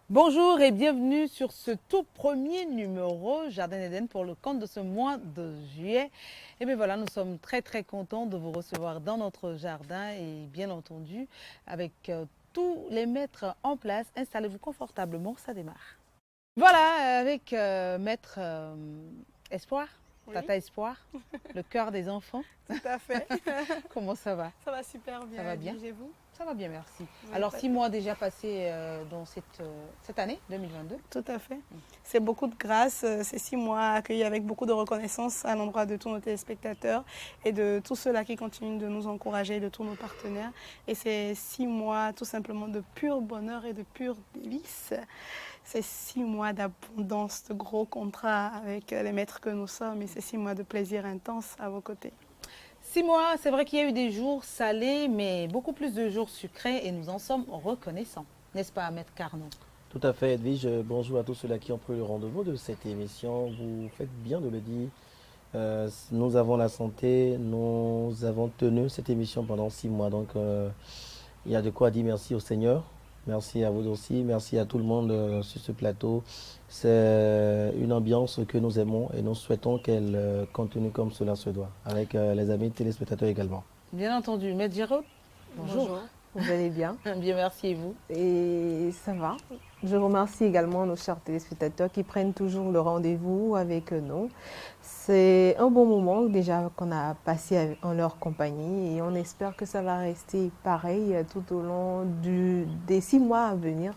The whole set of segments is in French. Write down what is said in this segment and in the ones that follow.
Bonjour et bienvenue sur ce tout premier numéro Jardin d'Éden pour le compte de ce mois de juillet. Et bien voilà, nous sommes très contents de vous recevoir dans notre jardin et bien entendu avec tous les maîtres en place. Installez-vous confortablement, ça démarre. Voilà, avec maître Espoir, Oui, Tata Espoir, le cœur des enfants. tout à fait. Comment ça va? Ça va super bien. Ça va bien? Et vous? Ça va bien, merci. Vous Alors, êtes 6 mois déjà passés dans cette année 2022. Tout à fait. C'est beaucoup de grâce. C'est 6 mois accueillis avec beaucoup de reconnaissance à l'endroit de tous nos téléspectateurs et de tous ceux-là qui continuent de nous encourager, de tous nos partenaires. Et c'est 6 mois tout simplement de pur bonheur et de pure délice. C'est 6 mois d'abondance, de gros contrats avec les maîtres que nous sommes et c'est 6 mois de plaisir intense à vos côtés. 6 mois, c'est vrai qu'il y a eu des jours salés, mais beaucoup plus de jours sucrés et nous en sommes reconnaissants. N'est-ce pas, Maître Carnot? Tout à fait, Edwige. Bonjour à tous ceux-là qui ont pris le rendez-vous de cette émission. Vous faites bien de le dire. Nous avons la santé, nous avons tenu cette émission pendant 6 mois. Donc, il y a de quoi dire merci au Seigneur. Merci à vous aussi. Merci à tout le monde sur ce plateau. C'est une ambiance que nous aimons et nous souhaitons qu'elle continue comme cela se doit, avec les amis téléspectateurs également. Bien entendu. Maître Giraud? Bonjour. Vous allez bien? Bien, merci et vous? Et ça va. Je remercie également nos chers téléspectateurs qui prennent toujours le rendez-vous avec nous. C'est un bon moment déjà qu'on a passé en leur compagnie et on espère que ça va rester pareil tout au long des 6 mois à venir.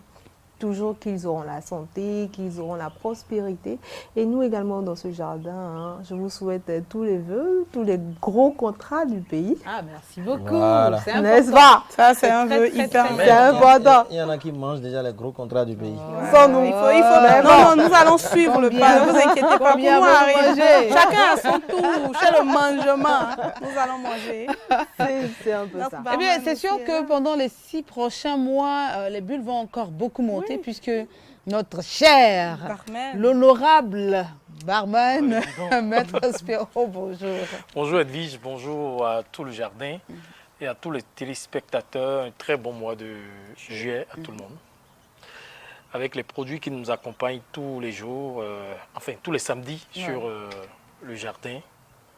Toujours qu'ils auront la santé, qu'ils auront la prospérité. Et nous également dans ce jardin, je vous souhaite tous les vœux, tous les gros contrats du pays. Ah, merci beaucoup. Voilà. C'est N'est-ce important. pas? Ça, c'est un très, vœu très, hyper très C'est important. Il y en a qui mangent déjà les gros contrats du pays. Sans nous. Il faut... Non, non, nous allons suivre le pas. Ne vous inquiétez pas. Pour Combien nous, vous arrive. mangez? Chacun a son tour. Chez le mangement, nous allons manger. C'est un peu Donc, ça. Eh bien, barman c'est sûr aussi est que là. pendant les 6 prochains mois, les bulles vont encore beaucoup monter puisque notre cher, Barman. l'honorable barman, Maître Spiro, bonjour. Bonjour Edwige, bonjour à tout le jardin et à tous les téléspectateurs. Un très bon mois de juillet à tout le monde. Avec les produits qui nous accompagnent tous les jours, enfin tous les samedis sur le jardin.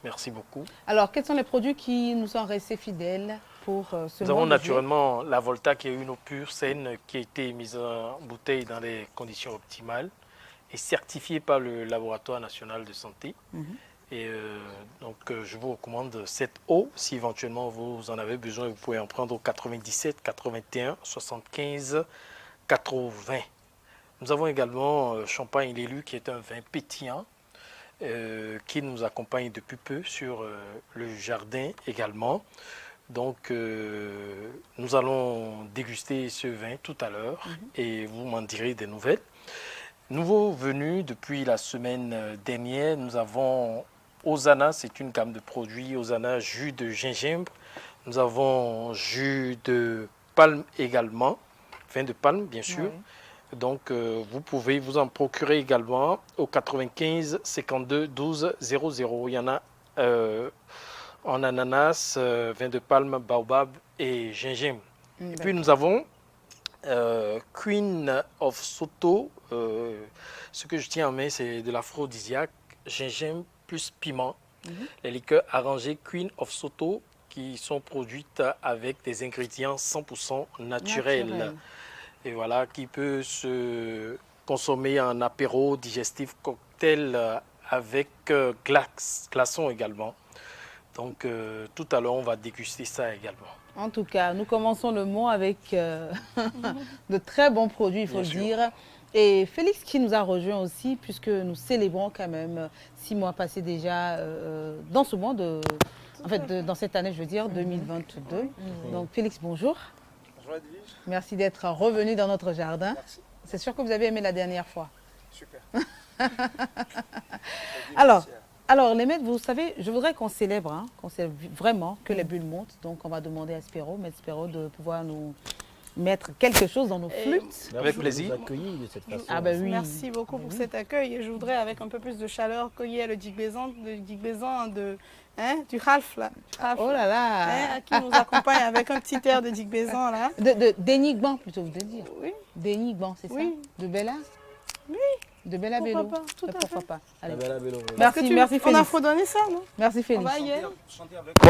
Merci beaucoup. Alors, quels sont les produits qui nous sont restés fidèles pour ce Nous mois avons de juillet? naturellement la Volta qui est une eau pure, saine, qui a été mise en bouteille dans des conditions optimales et certifiée par le Laboratoire national de santé. Et donc, je vous recommande cette eau. Si éventuellement vous en avez besoin, vous pouvez en prendre au 97 81 75 80. Nous avons également Champagne l'élu qui est un vin pétillant qui nous accompagne depuis peu sur le jardin également. Donc, nous allons déguster ce vin tout à l'heure et vous m'en direz des nouvelles. Nouveau venu depuis la semaine dernière, nous avons Osana, c'est une gamme de produits. Osana, jus de gingembre. Nous avons jus de palme également, vin de palme bien sûr. Oui. Donc, vous pouvez vous en procurer également au 95 52 12 00. Il y en a en ananas, vin de palme, baobab et gingembre. Et puis nous avons Queen of Soto. Ce que je tiens en main, c'est de l'aphrodisiaque, gingembre plus piment. Les liqueurs arrangées Queen of Soto qui sont produites avec des ingrédients 100% naturels. Naturel. Et voilà, qui peut se consommer en apéro, digestif, cocktail avec glaçons également. Donc, tout à l'heure, on va déguster ça également. En tout cas, nous commençons le mois avec de très bons produits, il faut Bien le sûr. dire. Et Félix qui nous a rejoint aussi, puisque nous célébrons quand même 6 mois passés déjà dans ce mois dans cette année, je veux dire, 2022. Donc Félix, bonjour. Bonjour Edwige. Merci d'être revenu dans notre jardin. Merci. C'est sûr que vous avez aimé la dernière fois. Super. Alors, les maîtres, vous savez, je voudrais qu'on célèbre vraiment que les bulles montent. Donc, on va demander à Spiro, Maître Spiro, de pouvoir nous mettre quelque chose dans nos flûtes. Merci Avec de plaisir. nous accueillir de cette façon. Ah ben oui. Merci beaucoup pour cet accueil et je voudrais avec un peu plus de chaleur cueillir le digbezan du Ralph là. Ralph, Oh là là. qui nous accompagne avec un petit air de digbezan là. Dénigban plutôt, vous devez dire. Oui, Dénigban, c'est Oui. ça? De Bella? Oui. De Bella Pourquoi Bello. pas, tout à Pourquoi fait. pas? La Allez. belle Abello. Merci, merci On a Félix. fredonné ça, non? Merci On Félix. va y aller.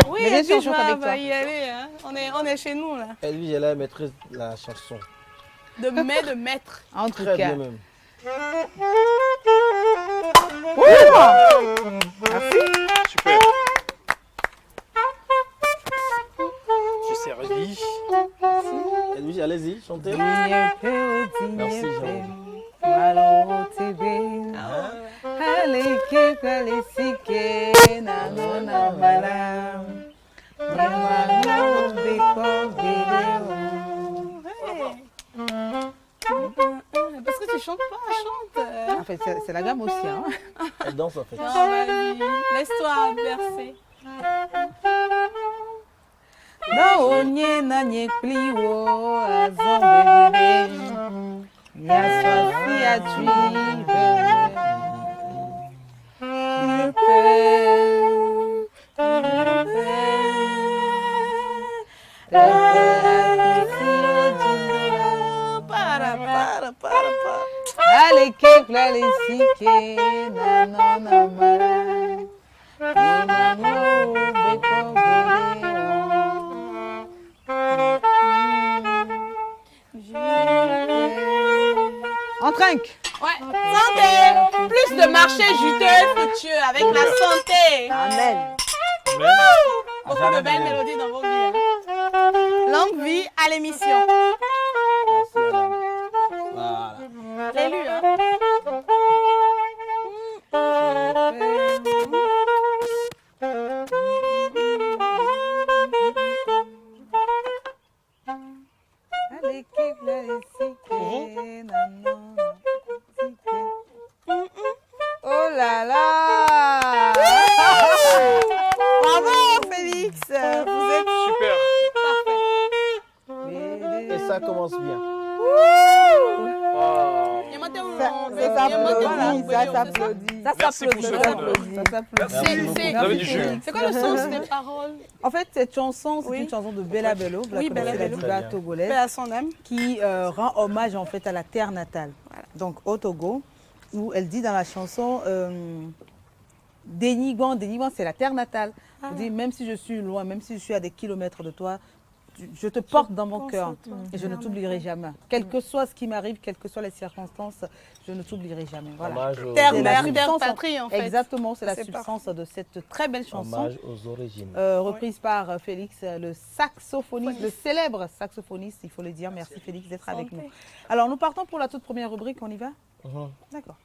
Oui, Mais bien et sûr, puis je chante avec toi. va y aller. Hein. On est chez nous là. Edwige est la maîtresse de la chanson. De maître. En tout Très cas. bien même. Super. Je suis servi. Edwige, allez-y, chantez. Merci Jérôme. Parce que tu chantes pas, chante. En fait, c'est la gamme aussi. Hein. Elle danse en fait. Non, vas-y, laisse-toi bercer. Naonye na nyekliwo azombe ya swasi ya tuive Para. Ale ke plale sike na no na mara na no beko On trinque. Ouais, santé. Plus de marché juteux, fructueux, avec la santé. Amen. Amen. Beaucoup de belles mélodies dans vos vies. Hein. Longue vie à l'émission. Merci, madame. Voilà. J'ai lu, hein. Ale ke plale sike na no na sike. Oh là là. Bravo, Félix. Vous êtes Super. parfait. Et ça commence bien. Ah. Ça s'applaudit. Merci pour ce honneur. C'est Vous avez du jus. c'est quoi le sens des paroles? En fait, cette chanson, c'est Oui. une chanson de Bella Bello, vous la Oui, connaissez, Bella la Bello. diva Très bien. Paix togolaise, à son âme. qui rend hommage en fait à la terre natale. Donc au Togo, où elle dit dans la chanson Dénigban, c'est la terre natale. Elle dit même si je suis loin, même si je suis à des kilomètres de toi, je te porte dans mon pense cœur à toi. et je ne t'oublierai jamais. Quel que soit ce qui m'arrive, quelles que soient les circonstances, je ne t'oublierai jamais. Voilà. Hommage aux, Terre, C'est la mère, terre, substance, patrie, en fait. Exactement, c'est la C'est substance de cette très belle chanson. hommage aux origines. Reprise par Félix, le saxophoniste, le célèbre saxophoniste, il faut le dire. Merci Félix d'être avec nous. Santé. Alors nous partons pour la toute première rubrique, on y va? Mhm. D'accord.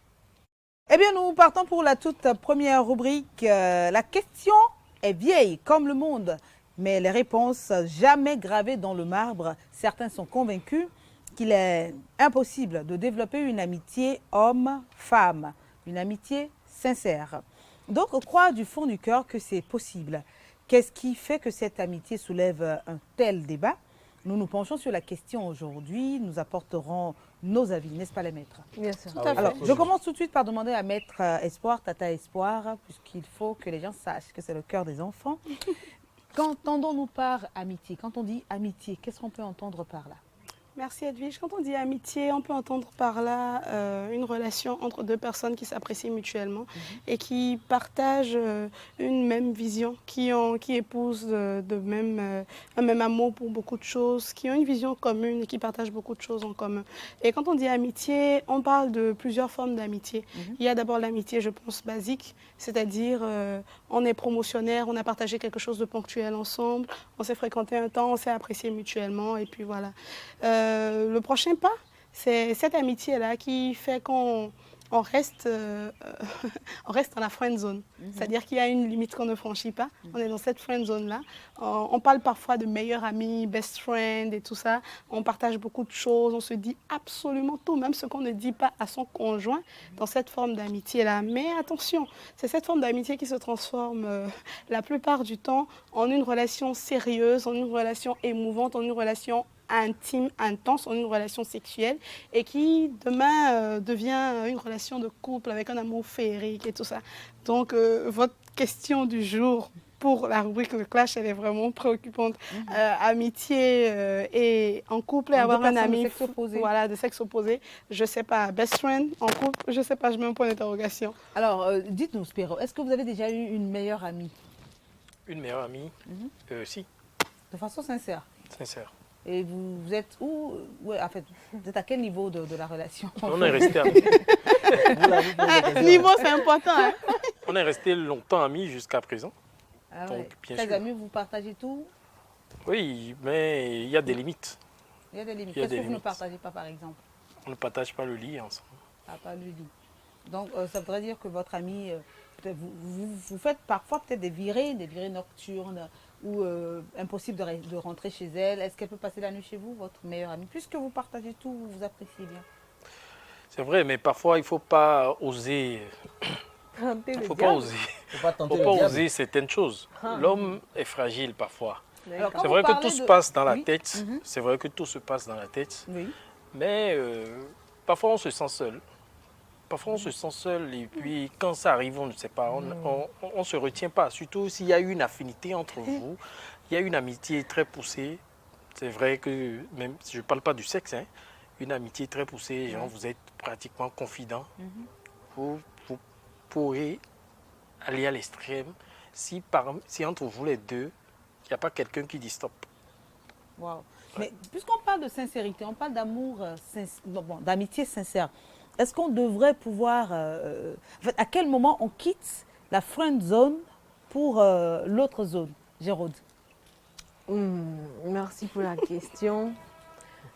Eh bien nous partons pour la toute première rubrique. La question est vieille comme le monde, mais les réponses jamais gravées dans le marbre. Certains sont convaincus qu'il est impossible de développer une amitié homme-femme, une amitié sincère. D'autres croient du fond du cœur que c'est possible. Qu'est-ce qui fait que cette amitié soulève un tel débat? Nous nous penchons sur la question aujourd'hui, nous apporterons nos avis, n'est-ce pas les maîtres? Bien sûr. Ah oui, Alors, absolument. je commence tout de suite par demander à Maître Espoir, Tata Espoir, puisqu'il faut que les gens sachent que c'est le cœur des enfants. Qu'entendons-nous par amitié? Quand on dit amitié, qu'est-ce qu'on peut entendre par là? Merci Edwige. Quand on dit amitié, on peut entendre par là une relation entre deux personnes qui s'apprécient mutuellement et qui partagent une même vision, qui épousent un même amour pour beaucoup de choses, qui ont une vision commune et qui partagent beaucoup de choses en commun. Et quand on dit amitié, on parle de plusieurs formes d'amitié. Il y a d'abord l'amitié, je pense, basique, c'est-à-dire on est promotionnaire, on a partagé quelque chose de ponctuel ensemble, on s'est fréquenté un temps, on s'est apprécié mutuellement et puis voilà. Le prochain pas, c'est cette amitié-là qui fait qu'on reste dans la friend zone. C'est-à-dire qu'il y a une limite qu'on ne franchit pas. On est dans cette friend zone-là. On parle parfois de meilleurs amis, best friend et tout ça. On partage beaucoup de choses. On se dit absolument tout, même ce qu'on ne dit pas à son conjoint dans cette forme d'amitié-là. Mais attention, c'est cette forme d'amitié qui se transforme la plupart du temps en une relation sérieuse, en une relation émouvante, en une relation intime, intense, on a une relation sexuelle et qui demain devient une relation de couple avec un amour féerique et tout ça. Donc votre question du jour pour la rubrique Le Clash, elle est vraiment préoccupante. Amitié et en couple et avoir un ami de sexe opposé, je sais pas, best friend en couple, je sais pas, je mets un point d'interrogation. Alors, dites-nous, Spiro, est-ce que vous avez déjà eu une meilleure amie? Une meilleure amie, si, De façon sincère. sincère. Et vous êtes où? Ouais, en fait, vous êtes à quel niveau de la relation? On est resté amis. Vous l'avez posé la question. Niveau, c'est important. Hein? On est resté longtemps amis jusqu'à présent. Ah Donc, ouais. bien Très sûr. amis, vous partagez tout? Oui, mais il y a des limites. Il y a des limites. Il y a Qu'est-ce des que vous ne limites. partagez pas, par exemple? On ne partage pas le lit ensemble. Ah, pas le lit. Donc, ça voudrait dire que votre ami, peut-être vous faites parfois peut-être des virées nocturnes ou impossible de rentrer chez elle. Est-ce qu'elle peut passer la nuit chez vous, votre meilleure amie? Puisque vous partagez tout, vous vous appréciez bien. C'est vrai, mais parfois il ne faut pas oser. Il ne faut pas oser. Faut pas Il tenter faut le pas diable. oser certaines choses. L'homme est fragile parfois. Alors, quand C'est vous vrai que parlez tout se de- passe dans la Oui. tête. C'est vrai que tout se passe dans la tête. Oui. Mais parfois on se sent seul. Parfois on se sent seul et puis quand ça arrive, on ne sait pas, on ne se retient pas. Surtout s'il y a une affinité entre vous, il y a une amitié très poussée. C'est vrai que, même si je ne parle pas du sexe, hein, une amitié très poussée, genre vous êtes pratiquement confident. Vous pourrez aller à l'extrême si entre vous les deux, il n'y a pas quelqu'un qui dit stop. Wow. Mais puisqu'on parle de sincérité, on parle d'amour, d'amitié sincère, est-ce qu'on devrait pouvoir... en fait, à quel moment on quitte la friend zone pour l'autre zone, Géraude? Merci pour la question.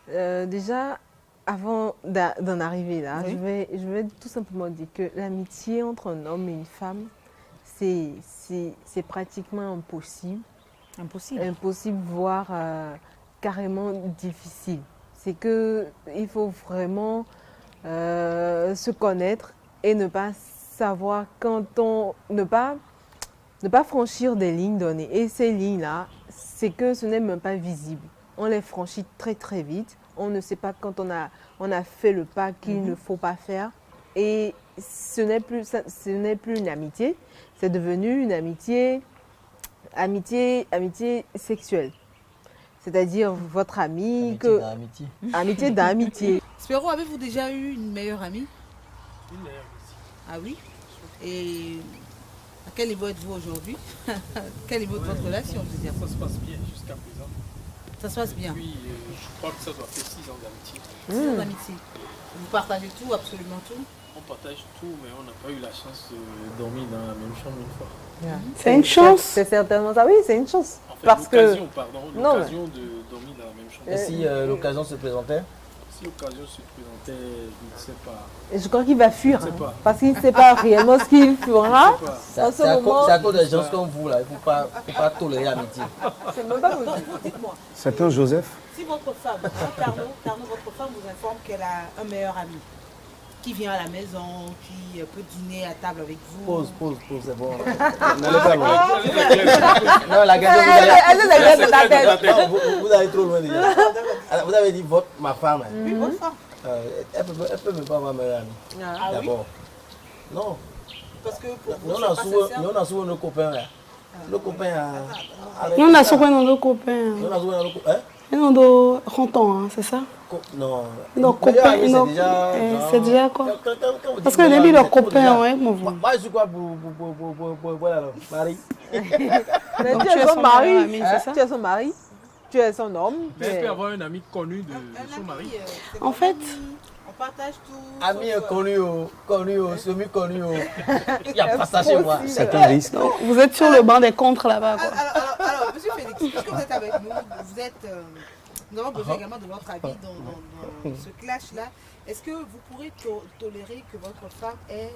Déjà, avant d'en arriver là, Oui. je vais tout simplement dire que l'amitié entre un homme et une femme, c'est pratiquement impossible. Impossible. Impossible, voire carrément difficile. C'est que il faut vraiment se connaître et ne pas savoir ne pas franchir des lignes données. Et ces lignes-là, c'est que ce n'est même pas visible. On les franchit très très vite. On ne sait pas quand on a fait le pas qu'il ne faut pas faire. Et ce n'est plus une amitié, c'est devenu une amitié sexuelle. C'est-à-dire votre ami, Amitié. amitié d'amitié. Spiro, avez-vous déjà eu une meilleure amie? Une meilleure aussi. Ah oui? Et à quel niveau êtes-vous aujourd'hui? Quel niveau de votre relation, je veux dire? Ça se passe bien jusqu'à présent. Ça se passe bien. Puis je crois que ça doit faire 6 ans d'amitié. 6 ans d'amitié. Vous partagez tout, absolument tout? On partage tout, mais on n'a pas eu la chance de dormir dans la même chambre une fois. C'est une chance. C'est certainement ça. Oui, c'est une chance. En fait, Parce que l'occasion, pardon, Non, l'occasion de dormir dans la même chambre. Et si l'occasion se présentait? Si l'occasion se présentait, je ne sais pas. je crois qu'il va fuir. Je sais pas. Parce qu'il ne sait pas réellement ce qu'il fera. Je sais pas. C'est En ce moment, à cause des gens comme vous là. Il ne faut pas tolérer l'amitié. c'est même pas possible. Dites-moi, C'est un Joseph. si votre femme, Carnot, votre femme vous informe qu'elle a un meilleur ami, qui vient à la maison, qui peut dîner à table avec vous. Pause, c'est bon. N'allez pas loin. Non, la question, vous allez trop loin déjà. Alors, vous avez dit ma femme. Oui, votre femme. Elle peut même pas avoir meilleure amie. Ah oui, D'abord. Non. parce que pour Nous, vous, on a c'est pas souvent, sincère. nous, on a souvent nos copains là. Nos copains. Nous, on a souvent nos copains. Nous, on a souvent nos copains. Et nous, on a 30 ans, hein, c'est ça? Non. Nos Meilleur copains, ami, nos- c'est déjà. c'est déjà quoi? Quand vous Parce dites que le meilleur début, ami, leurs c'est copains, déjà- ouais, mon vous. Moi, je suis quoi pour voilà, Marie? Mais Donc, tu tu es es son son mari. meilleur ami, c'est ça? Tu es son mari. Tu es son homme. Mais elle peut avoir un ami connu de Un son mari. ami, c'est En mon fait- ami, on partage tout. Ami sauf, connu, semi-connu. Il n'y a pas ça chez moi. C'est un risque. Donc, vous êtes sur le banc des contres là-bas, quoi. Alors, monsieur Félix, puisque vous êtes avec nous, vous êtes, nous avons besoin également de votre avis dans ce clash-là. Est-ce que vous pourrez tolérer que votre femme ait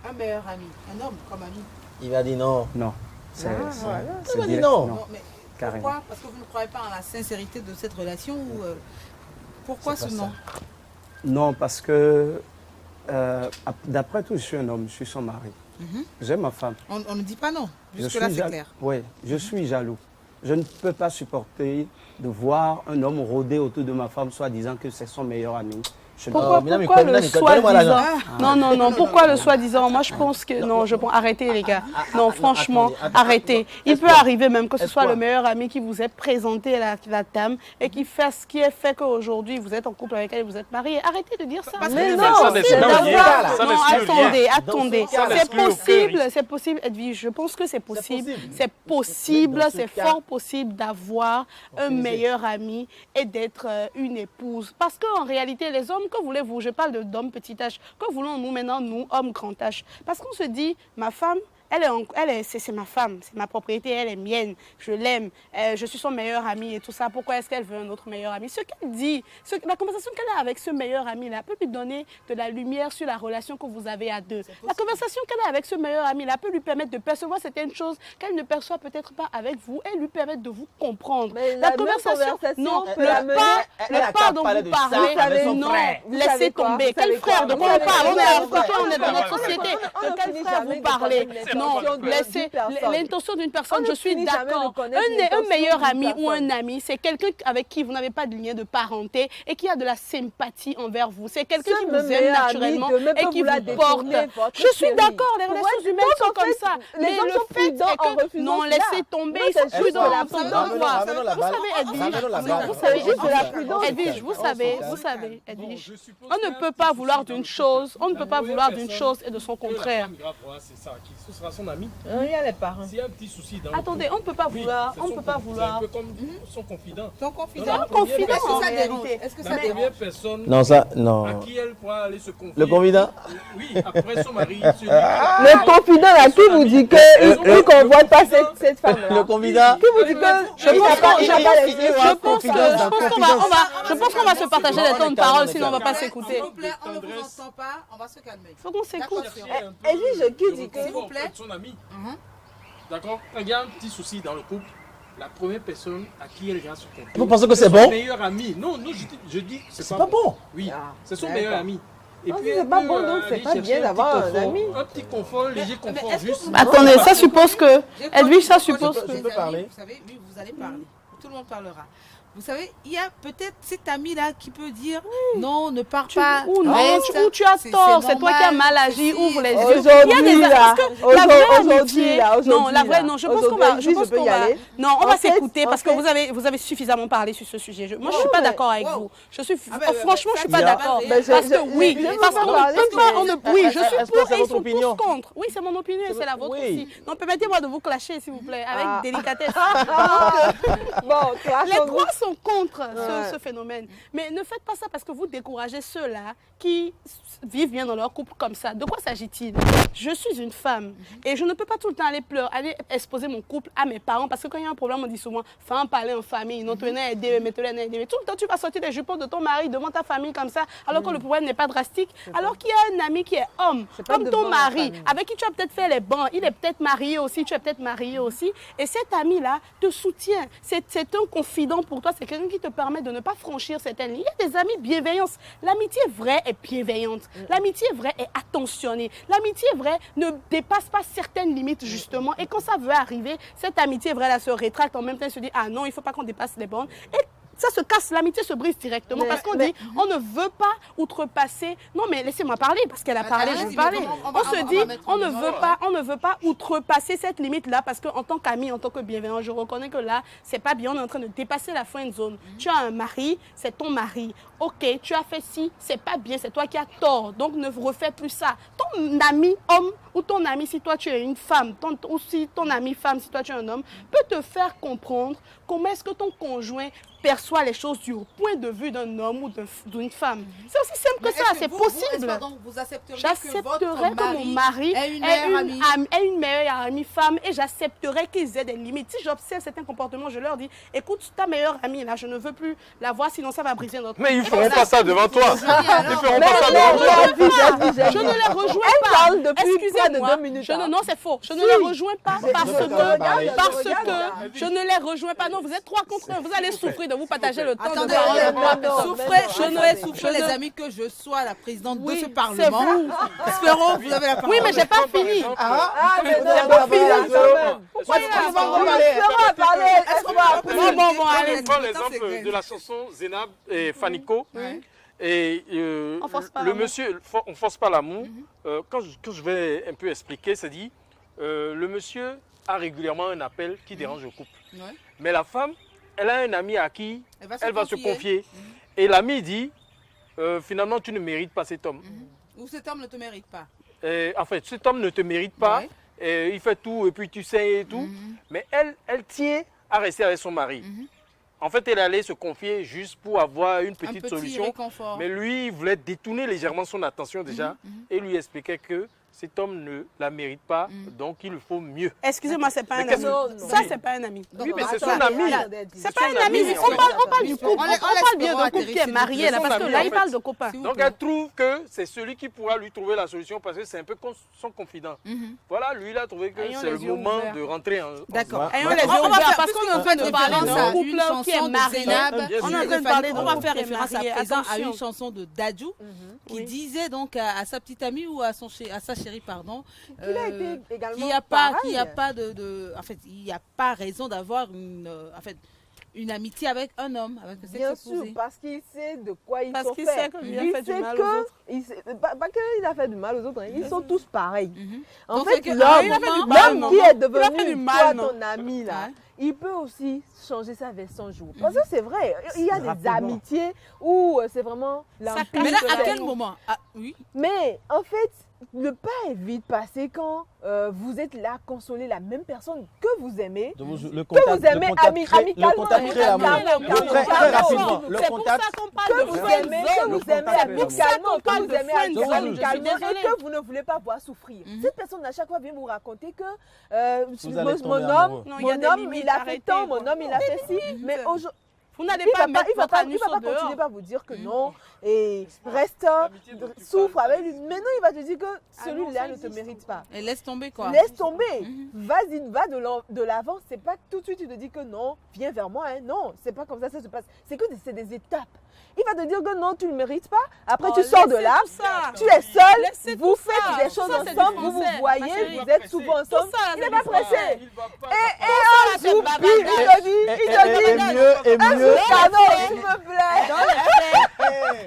un meilleur ami, un homme comme ami? Il va dire non. Non. C'est Il va dire direct. non. Non, mais carrément. pourquoi? Parce que vous ne croyez pas en la sincérité de cette relation ou pourquoi C'est ce pas nom? Non, parce que d'après tout, je suis un homme, je suis son mari. J'aime ma femme. On ne dit pas non. Je Jusque-là, suis c'est clair. Oui, je suis jaloux. je ne peux pas supporter de voir un homme rôder autour de ma femme, soit disant que c'est son meilleur ami. Pourquoi le soi-disant? Non, pourquoi le soi-disant? Moi, je pense que... Non, arrêtez, les gars. Non, franchement, arrêtez. Il peut arriver même que ce soit le meilleur ami qui vous est présenté à la dame et qui fait ce qui est fait qu'aujourd'hui, vous êtes en couple avec elle et vous êtes mariés. Arrêtez de dire ça. Mais non, attendez. C'est possible, Edwige. Je pense que c'est possible. C'est possible, c'est fort possible d'avoir un meilleur ami et d'être une épouse. Parce qu'en réalité, les hommes, que voulez-vous? Je parle d'hommes petit H. Que voulons-nous maintenant, nous, hommes grand H? Parce qu'on se dit, ma femme, c'est ma femme, c'est ma propriété, elle est mienne, je l'aime, je suis son meilleur ami et tout ça. Pourquoi est-ce qu'elle veut un autre meilleur ami? Ce qu'elle dit, la conversation qu'elle a avec ce meilleur ami-là peut lui donner de la lumière sur la relation que vous avez à deux. La conversation qu'elle a avec ce meilleur ami-là peut lui permettre de percevoir certaines choses qu'elle ne perçoit peut-être pas avec vous et lui permettre de vous comprendre. Mais la conversation, non, le pas dont vous parlez, non, laissez tomber. Quel frère? De quoi on parle? On est africain, on est dans notre société. De quel frère vous parlez? Non, laissez l'intention d'une personne, je suis d'accord. Un meilleur ami ou un ami, c'est quelqu'un avec qui vous n'avez pas de lien de parenté et qui a de la sympathie envers vous. C'est quelqu'un qui vous aime naturellement et qui vous porte. Je suis d'accord, les relations humaines sont comme ça. Mais le fait est que, non, laissez tomber, ils sont prudents. Vous savez, Edwige, vous savez, Edwige, on ne peut pas vouloir d'une chose, et de son contraire. C'est ça, ce sera son ami. Il y a les parents. S'il y a un petit souci dans attendez, on ne peut pas vouloir, c'est un peu comme son confident. Ton confident. Est-ce que ça dérange? La première personne à qui elle pourra aller se confier. Le confident? Oui, après son mari. Le confident là, qui vous dit qu'il ne convoite pas cette femme-là? Le confident? Qui vous dit que je pense qu'on va se partager les temps de parole, sinon on ne va pas s'écouter. S'il vous plaît, on ne vous entend pas, on va se calmer. Il faut qu'on s'écoute. Edwige, qui dit que... S'il vous plaît. Son ami. D'accord? Quand il y a un petit souci dans le couple, la première personne à qui elle vient se confier. Vous pensez que c'est bon? Son meilleur ami. Non, je dis que c'est pas bon. Oui, c'est son meilleur ami. Et puis c'est pas bon, donc c'est pas bien d'avoir un ami. Un petit confort, léger confort, juste. Attendez, ça suppose que... Edwige, ça suppose que... Vous savez, oui, vous allez parler. Tout le monde parlera. Vous savez, il y a peut-être cet ami-là qui peut dire non, ne pars pas. Ou tu as tort, c'est toi qui as mal agi, ouvre les yeux. Aujourd'hui, là, je pense qu'on va, non, on va s'écouter parce que vous avez suffisamment parlé sur ce sujet. Moi, je suis pas d'accord avec vous. Franchement, je suis pas d'accord. Parce que oui, je suis pour et ils sont tous contre. Oui, c'est mon opinion et c'est la vôtre aussi. Donc, permettez-moi de vous clasher, s'il vous plaît, avec délicatesse. Bon, les trois sont contre ce phénomène. Mais ne faites pas ça parce que vous découragez ceux-là qui vivent bien dans leur couple comme ça. De quoi s'agit-il? Je suis une femme et je ne peux pas tout le temps aller exposer mon couple à mes parents parce que quand il y a un problème, on dit souvent « fais en parler en famille, non, tu es aidé, mais tu es aidé. » Tout le temps, tu vas sortir des jupons de ton mari devant ta famille comme ça alors que le problème n'est pas drastique. Alors qu'il y a un ami qui est homme, comme ton mari, avec qui tu as peut-être fait les bancs, il est peut-être marié aussi, tu es peut-être marié aussi. Et cet ami-là te soutient. C'est un confident pour toi, c'est quelqu'un qui te permet de ne pas franchir certaines lignes. Il y a des amis bienveillants. L'amitié vraie est bienveillante. L'amitié vraie est attentionnée. L'amitié vraie ne dépasse pas certaines limites, justement. Et quand ça veut arriver, cette amitié vraie là se rétracte. En même temps, elle se dit, ah non, il ne faut pas qu'on dépasse les bornes. Et ça se casse, l'amitié se brise directement parce qu'on dit on ne veut pas outrepasser. Non mais laissez-moi parler parce qu'elle a parlé, je vais parler. On se dit on ne veut pas outrepasser cette limite-là parce qu'en tant qu'ami, en tant que bienveillant, je reconnais que là, c'est pas bien, on est en train de dépasser la friend zone. Tu as un mari, c'est ton mari. Ok, tu as fait ci, c'est pas bien, c'est toi qui as tort. Donc ne refais plus ça. Ton ami homme ou ton ami si toi tu es une femme, ou si ton ami femme si toi tu es un homme, peut te faire comprendre comment est-ce que ton conjoint perçoit les choses du point de vue d'un homme ou d'une femme. C'est aussi simple que ça, c'est possible. J'accepterais que mon mari ait une meilleure amie femme et j'accepterais qu'ils aient des limites. Si j'observe certains comportements, je leur dis, écoute, ta meilleure amie là, je ne veux plus la voir, sinon ça va briser notre... Mais ils feront pas ça devant toi. Ils feront pas ça devant toi. Je ne les rejoins pas. Excusez-moi. Non, c'est faux. Je ne les rejoins pas parce que je ne les rejoins pas. Non, vous êtes trois contre un. Vous allez souffrir de vous partager le temps de Attendez, parler. souffrez les amis que je sois la présidente de ce C'est Parlement. vous. Espérons, vous avez la parole. Oui, mais j'ai pas fini. mais non, allez. Je prends l'exemple de la chanson Zénab et Fanico. Et On force pas le l'amour. monsieur, on force pas l'amour. Quand je vais un peu expliquer, c'est dit, le monsieur a régulièrement un appel qui dérange le couple. Ouais. Mais la femme, elle a un ami à qui elle va se confier. confier. Et l'ami dit, finalement, tu ne mérites pas cet homme. Ou cet homme ne te mérite pas. En fait, cet homme ne te mérite pas. Ouais. Il fait tout et puis tu sais et tout. Mais elle tient à rester avec son mari. En fait, elle allait se confier juste pour avoir une Un petite petit solution. réconfort. Mais lui, il voulait détourner légèrement son attention déjà et lui expliquait que cet homme ne la mérite pas, donc il faut mieux. Excusez-moi, c'est pas un Mais ami. qu'est-ce- Ça, c'est pas un ami. Oui, mais c'est son ami. C'est pas un ami. On parle du couple. On parle bien d'un couple qui est marié, là, parce que là, il parle de copains. Donc elle trouve que c'est celui qui pourra lui trouver la solution parce que c'est un peu son confident. Voilà, lui, il a trouvé que Ayons c'est le les yeux moment ouverts. de rentrer en... D'accord. Ayons les yeux On va ouverts, faire, parce qu'on est en train de parler d'un couple qui est marié. On est en train de parler on va d'un faire couple qui est référence à marié. présent à Attention. une chanson de Dadju qui Oui. disait donc à sa petite amie ou à sa chérie, pardon, Qu'il a été également qu'il n'y a pareil. pas en fait, il n'y a pas raison d'avoir une amitié avec un homme, avec un Bien sexe sûr, opposé. parce qu'il sait de quoi ils Parce sont qu'il faits. sait que lui a Il fait du sait mal aux que- autres. il sait- pas qu'il a fait du mal aux autres, hein, ils sont tous pareils. En Donc, fait, c'est que- l'homme il a fait du mal, l'homme non, qui non. est Il a fait devenu du toi, mal, non. ton ami, là, Ouais. il peut aussi changer sa version jour. Parce que c'est vrai, il y a des Rapidement. amitiés où c'est vraiment l'empire. Mais là, à de quel la- moment? Ah, oui. Mais en fait, ne pas est vite passé quand vous êtes là, consoler la même personne que vous aimez. Le Que contact, vous aimez le contact crée- amicalement, le contact crée l'amour. amicalement, Très rapidement, le C'est pour contact. ça qu'on parle Que de vous friend aimez, zone. que vous aimez contact, amicalement, que parle vous de aimez friend zone, amicalement je suis et désolée. que vous ne voulez pas voir souffrir. Cette personne à chaque fois vient vous raconter que Vous allez tomber mon homme, amoureux. Non, il y a des mon homme, limites, il a fait arrêtez, tant, quoi. mon homme, il a fait ci. Mais aujourd'hui, Vous n'allez il pas ne va mettre pas votre anus au continuer dehors. par vous dire que non et reste, souffre avec lui. Mais non, il va te dire que celui-là ne te mérite pas. Et laisse tomber quoi. Laisse tomber. Vas-y, va de l'avant. C'est pas tout de suite tu te dis que non, viens vers moi. Hein. Non, c'est pas comme ça se passe. C'est que c'est des étapes. Il va te dire que non, tu ne le mérites pas. Après, Oh, tu sors de laissez là. tout ça. Tu es seul. Laissez Vous tout faites ça. des Tout choses ça, c'est du ensemble. Vous vous français, ma voyez. chérie. Vous êtes souvent ensemble. Tout ça, Il n'est c'est pas du français. pressé. Il va pas- Et un c'est jour, bavardage. il te dit, Et un mieux. jour, pardon, s'il me plaît.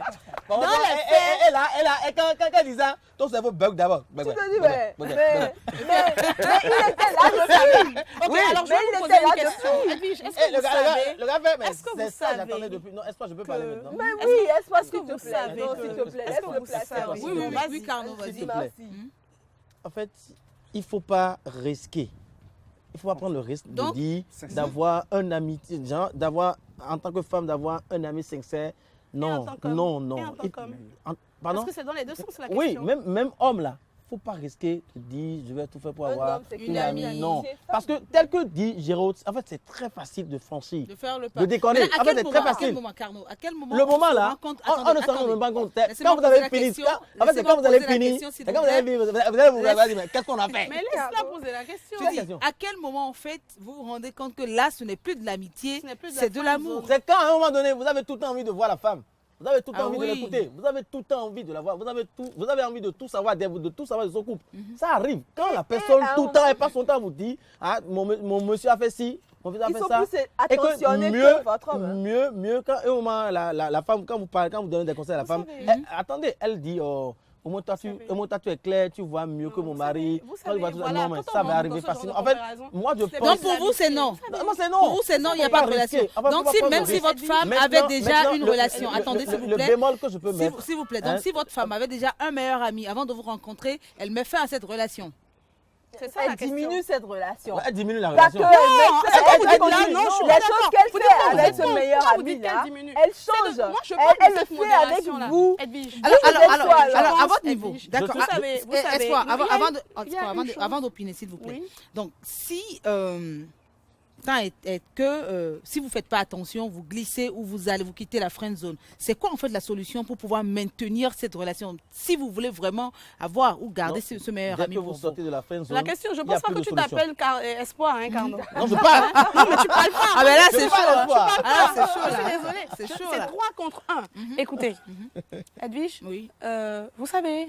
Bon, quand elle dit ça, ton cerveau bug d'abord. Tu te dis, mais il était là depuis. Ok, Oui, alors je mais vais il vous était poser là une question. depuis. Edwige, est-ce que Le vous savez gars fait, mais est-ce que c'est vous ça, savez j'attendais depuis. Non, est-ce que je peux parler maintenant? Mais oui, espace, est-ce que s'il te vous plaît. savez Non, que- s'il te plaît, est-ce que laisse-le vous placer. savez Oui, oui, Vas-y. oui, Carnot, S'il vas-y. te plaît. Merci. En fait, il ne faut pas risquer. Il ne faut pas prendre le risque Donc, de dire d'avoir un ami, genre, d'avoir, en tant que femme, d'avoir un ami sincère. Non, tant qu'homme. non, non. Et en tant qu'homme. Pardon? Parce que c'est dans les deux sens la Oui, question. même homme là, il ne faut pas risquer de dire je vais tout faire pour Un avoir homme, c'est une une amie. amie. Non, C'est parce que tel que dit Géraud, en fait c'est très facile de franchir, De faire le pas. de déconner. Mais là, En fait c'est très à quel facile. moment, Carnot? À quel moment Le on moment se là, rend compte- on ne Attendez, se rend attendez. même pas compte. Laissez-moi Quand vous avez poser la fini, question. en fait c'est Laissez-moi quand vous avez poser la fini, question, s'il c'est vous quand vous avez plaît. fini, vous allez dire mais qu'est-ce qu'on a fait? Mais laisse-la poser la question. Je dis, à quel moment en fait vous vous rendez compte que là ce n'est plus de l'amitié, Ce n'est plus de c'est la de l'amour. friendzone. C'est quand à un moment donné, vous avez tout le temps envie de voir la femme. Vous avez tout le temps Ah envie oui. de l'écouter. Vous avez tout le temps envie de la voir. Vous avez envie de tout savoir de tout savoir de son couple. Ça arrive. Quand la personne à un tout le temps, elle passe son temps à vous dire, ah, mon monsieur a fait ci, mon fils a Ils fait sont ça. plus Et attentionnés mieux, que votre homme. hein. mieux, quand au moment, la femme, quand vous parlez, quand vous donnez des conseils à la femme, attendez, elle dit, oh, au moins toi tu es clair, tu vois mieux que mon mari. vous Quand il voit savez, tout ça, voilà, non, mais quand ça on va rentre arriver dans ce genre facilement. de En fait, comparaison, moi je c'est pense. Donc pour vous c'est non. Moi c'est non. Pour vous c'est non, il n'y a pas de relation. Donc si même si votre femme avait déjà une relation, attendez s'il vous Le plaît. bémol que je peux mettre. S'il vous plaît, Hein? donc si votre femme avait déjà un meilleur ami avant de vous rencontrer, elle met fin à cette relation. C'est ça la Elle question. diminue cette relation. Ouais, elle diminue la Pas que relation. elle vous dites là, continue. non, je suis Les pas choses d'accord. qu'elle Vous fait dites pas, avec vous ce dites meilleur pas, vous ami dites qu'elle là, diminue. elle C'est change. de- moi, je Elle parle de le cette fait avec modération, là. vous. Edwige, Alors, Vous êtes alors, quoi, alors, alors à votre niveau, Edwige, d'accord. vous savez, vous savez, Espoir, il y a une chose. avant d'opiner s'il vous plaît. Oui. Donc si temps est que si vous ne faites pas attention, vous glissez ou vous allez vous quitter la friend zone. C'est quoi en fait la solution pour pouvoir maintenir cette relation si vous voulez vraiment avoir ou garder ce meilleur ami Dès que pour vous sortez de la friend zone, La question, je il y a pense pas plus que de tu solution. t'appelles Espoir, hein, Carnot. Non, je parle. Non, mais tu parles pas. Ah ben là Je c'est parle chaud. d'espoir. Ah là c'est chaud Je là. suis désolée. C'est chaud C'est là. 3 contre 1. Écoutez, Edwige, Oui. vous savez,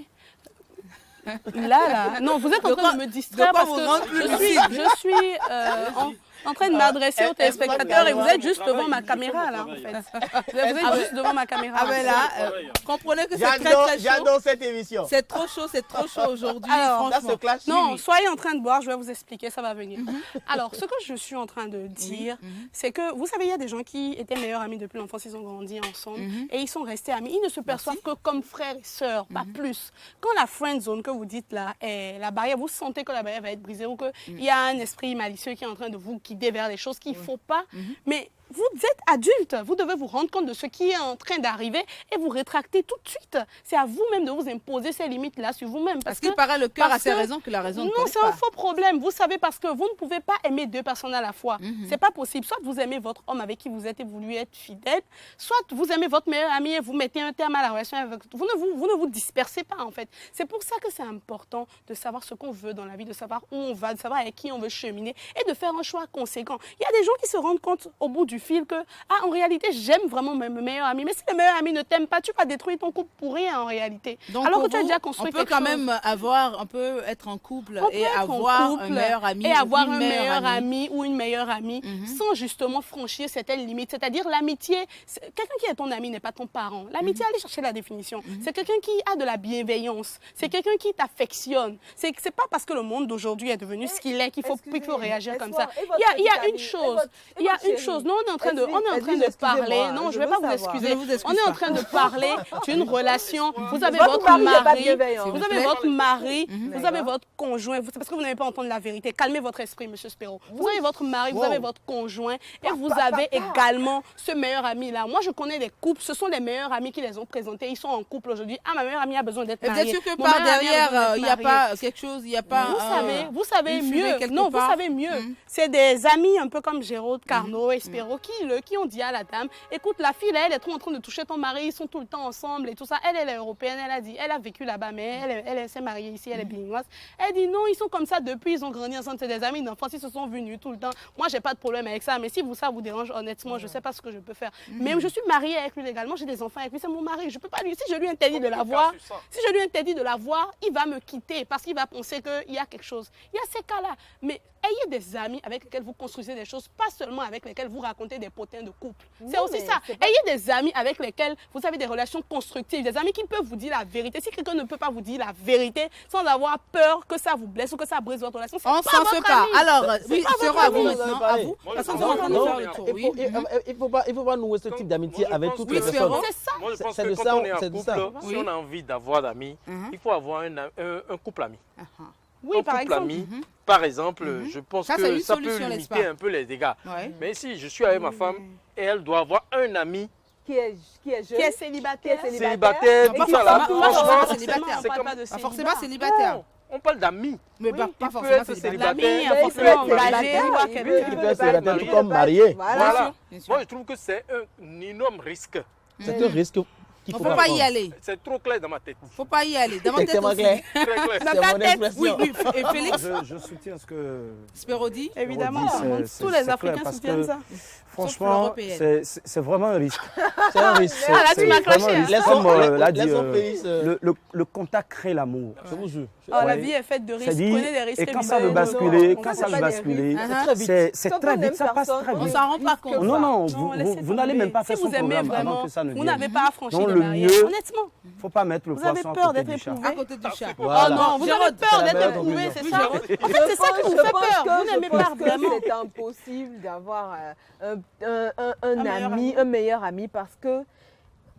là, non, vous êtes en train de me distraire de quoi parce vous que rendre plus je suis en train de m'adresser aux téléspectateurs et vous êtes juste devant ma caméra, là, en fait. Vous êtes juste devant ma caméra. Ah ben là, comprenez que c'est très très chaud. J'adore cette émission. C'est trop chaud aujourd'hui, Alors, Là, ce franchement. clash. Non, soyez en train de boire, je vais vous expliquer, ça va venir. Alors, ce que je suis en train de dire, c'est que, vous savez, il y a des gens qui étaient meilleurs amis depuis l'enfance, ils ont grandi ensemble et ils sont restés amis. Ils ne se perçoivent que comme frères et sœurs, pas plus. Quand la friend zone que vous dites là est la barrière, vous sentez que la barrière va être brisée ou qu'il y a un esprit malicieux qui est en train de vous guider vers les choses qu'il ne faut pas. Mais vous êtes adulte, vous devez vous rendre compte de ce qui est en train d'arriver et vous rétracter tout de suite. C'est à vous-même de vous imposer ces limites-là sur vous-même. Parce qu'il paraît le cœur a ses raisons que la raison ne Non, porte c'est pas. un faux problème. Vous savez, parce que vous ne pouvez pas aimer 2 personnes à la fois. C'est pas possible. Soit vous aimez votre homme avec qui vous êtes et vous lui êtes fidèle, soit vous aimez votre meilleur ami et vous mettez un terme à la relation avec vous. Vous ne vous dispersez pas, en fait. C'est pour ça que c'est important de savoir ce qu'on veut dans la vie, de savoir où on va, de savoir avec qui on veut cheminer et de faire un choix conséquent. Il y a des gens qui se rendent compte au bout du fil que, en réalité, j'aime vraiment mes meilleurs amis. Mais si le meilleur ami ne t'aime pas, tu vas détruire ton couple pour rien, en réalité. Donc, alors pour que tu as vous, déjà construit on peut quelque quand chose. même être en couple On peut et être en avoir couple un meilleur ami et avoir ou un une meilleure meilleur amie. ami ou une meilleure amie sans justement franchir certaines limites. C'est-à-dire l'amitié, quelqu'un qui est ton ami n'est pas ton parent. L'amitié, allez chercher la définition. C'est quelqu'un qui a de la bienveillance. C'est quelqu'un qui t'affectionne. C'est pas parce que le monde d'aujourd'hui est devenu ce qu'il est qu'il faut réagir comme ça. Il y a une chose. Il y a une chose. Nous, on est en train de parler. Non, je ne vais pas vous excuser. On est en train de parler d'une relation. Vous avez votre mari. Vous avez votre mari. Vous avez votre conjoint. C'est parce que vous n'avez pas entendu la vérité. Calmez votre esprit, monsieur Spero. Vous avez votre mari, vous avez votre conjoint et vous avez également ce meilleur ami-là. Moi, je connais des couples. Ce sont les meilleurs amis qui les ont présentés. Ils sont en couple aujourd'hui. Ah, ma meilleure amie a besoin d'être mariée. Vous êtes sûr que Mon par meilleur ami a besoin derrière, d'être il n'y a marié. pas quelque chose, il n'y a pas... Vous savez une fumée mieux. quelque Non, part. vous savez mieux. C'est des amis un peu comme Gérald, Carnot et Spero qui ont dit à la dame, écoute, la fille, là, elle est trop en train de toucher ton mari, ils sont tout le temps ensemble et tout ça. Elle est européenne, elle a dit, elle a vécu là-bas, mais elle s'est mariée ici, elle est bilingue. Elle dit, non, ils sont comme ça depuis, ils ont grandi ensemble, c'est des amis d'enfance, ils se sont vus nus tout le temps. Moi, j'ai pas de problème avec ça, mais si ça vous dérange, honnêtement, je sais pas ce que je peux faire. Mais je suis mariée avec lui légalement, j'ai des enfants avec lui, c'est mon mari, je peux pas lui, si je lui interdis de la voir, il va me quitter parce qu'il va penser qu'il y a quelque chose. Il y a ces cas-là. Mais ayez des amis avec lesquels vous construisez des choses, pas seulement avec lesquels vous racontez des potins de couple. C'est aussi ça. Ayez des amis avec lesquels vous avez des relations constructives, des amis qui peuvent vous dire la vérité. Si quelqu'un ne peut pas vous dire la vérité sans avoir peur que ça vous blesse ou que ça brise votre relation, c'est On pas s'en votre fait pas. ami. Alors, oui, pas c'est votre à vous ami. maintenant, à vous. Moi, Parce je qu'on est pense en train de que faire le tour. Oui. Il faut pas nouer ce type d'amitié Moi, je avec pense toutes que- les Oui, personnes. Spero. C'est ça. Moi, je pense C'est que de quand ça, on est en c'est de couple, ça. si Oui. on a envie d'avoir d'amis, il faut avoir un couple ami. Oui, Un par couple exemple. ami, par exemple, je pense Ça, c'est que une ça solution, peut n'est-ce limiter pas? un peu les dégâts. Ouais. Mais si je suis avec ma femme et elle doit avoir un ami qui est jeune, Qui est célibataire. célibataire, Non, pas tout ça là, forcément, pas franchement, forcément c'est célibataire. c'est on parle comme- pas de Pas célibat. forcément célibataire. non, on parle d'amis. Mais Oui, pas il peut forcément être célibataire. L'ami célibataire, est il peut être forcément engagé, célibataire, ou à Il quelqu'un. peut être célibataire tout comme marié. Voilà. Bien sûr. Moi, je trouve que c'est un énorme risque. C'est un risque qu'il Il faut ne faut pas y prendre. aller. C'est trop clair dans ma tête. Il ne faut pas y aller. Dans ma tête Exactement aussi. clair. Très clair. Dans C'est ta mon tête. Oui, expression. oui. Et Félix, Je soutiens ce que Spero dit. Évidemment, C'est- tous c'est les clair Africains parce soutiennent que- ça. franchement, l'européenne. c'est vraiment un risque. C'est un risque. Ah, là, tu C'est m'as vraiment clashé, un hein. risque. Laissons- Comme l'a dit, laissons Félix, le contact crée l'amour. Je vous jure. Oh, la Ouais. vie est faite de risques. C'est dit, Prenez des risques. et quand évitez ça veut les basculer, risques. quand ça c'est veut pas des basculer, risques. Ah, Très vite. c'est Quand très on vite, aime ça passe personne, très On vite. s'en rend pas compte. Non, non, Non, laissez vous n'allez tomber. même pas faire si son vous aimez programme avant vraiment, que ça ne vous vienne. n'avez pas à franchir Donc, de le barrière. mieux- Honnêtement, Faut pas mettre le vous avez poisson peur à côté d'être du chat. éprouvé. À côté du chat. Voilà. Oh non, vous avez Gérald, peur c'est la d'être meilleure éprouvé, conclusion. c'est Oui, ça. Gérald. En fait, c'est ça qui vous fait peur. Vous n'aimez pas vraiment. C'est impossible d'avoir un meilleur ami, ami. un meilleur ami parce que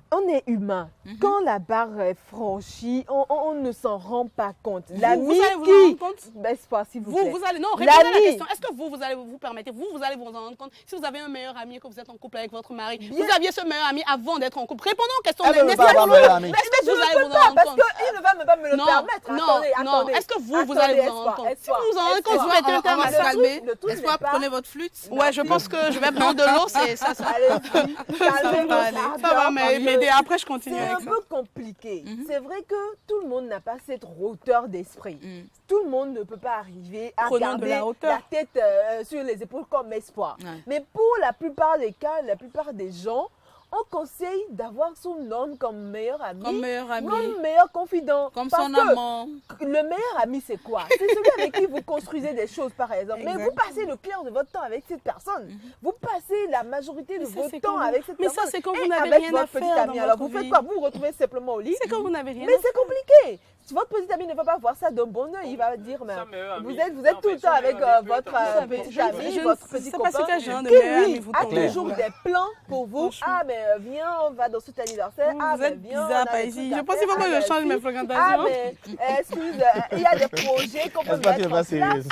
on est humain. Quand la barre est franchie, on ne s'en rend pas compte. L'ami Vous allez vous en qui... rendre compte. Baisse pas, s'il vous plaît. Vous allez, non, répondez à la L'ami. question. Est-ce que vous allez vous permettre, vous allez vous en rendre compte si vous avez un meilleur ami et que vous êtes en couple avec votre mari. Vous aviez ce meilleur ami avant d'être en couple. Répondons aux questions. Elle veut N'est-ce pas avoir pas meilleur ami. Est-ce que vous allez vous en Pas, rendre parce compte qu'il ne va même pas me me le permettre. Attendez. Est-ce que vous allez vous en rendre compte? Si vous vous en rendez compte, vous mettez un terme à ça. Calmer. Espoir, prenez votre flûte. Ouais, je pense que je vais prendre de l'eau, c'est ça. Allez-y, calmez-vous. Ça va m'aider. Après, je continue C'est un avec ça. peu compliqué. C'est vrai que tout le monde n'a pas cette hauteur d'esprit. Tout le monde ne peut pas arriver à Prenons de garder la hauteur. la tête sur les épaules comme Espoir. Ouais. Mais pour la plupart des cas, la plupart des gens, on conseille d'avoir son homme comme meilleur ami, Comme meilleur ami, comme meilleur confident. comme Parce son que amant. le meilleur ami, c'est quoi? C'est celui avec qui vous construisez des choses, par exemple. Mais vous passez le clair de votre temps avec cette personne. Vous passez la majorité de Mais ça, votre c'est temps quand avec cette Mais personne. ça, c'est quand Et vous n'avez avec rien à votre petit faire ami. dans Alors, votre vous faites vie. quoi? Vous vous retrouvez simplement au lit. C'est quand vous n'avez rien Mais à c'est compliqué. Si votre petit ami ne va pas voir ça d'un bon oeil, il va dire, mais Sa meilleure amie. vous êtes tout le temps avec votre petit ami, votre petit sais pas si copain, quel genre de qui meilleur ami lui vous a tombez. toujours des plans pour vous. Franchement. Ah, mais viens, on va dans cet anniversaire. Vous Ah, mais êtes viens, bizarre on a par des ici. trucs à Je pense qu'il faut faire. que Ah, je change mais mes si. fréquentations. Ah, mais excuse, il y a des projets qu'on peut Est-ce pas tu mettre es en pas place. sérieuse?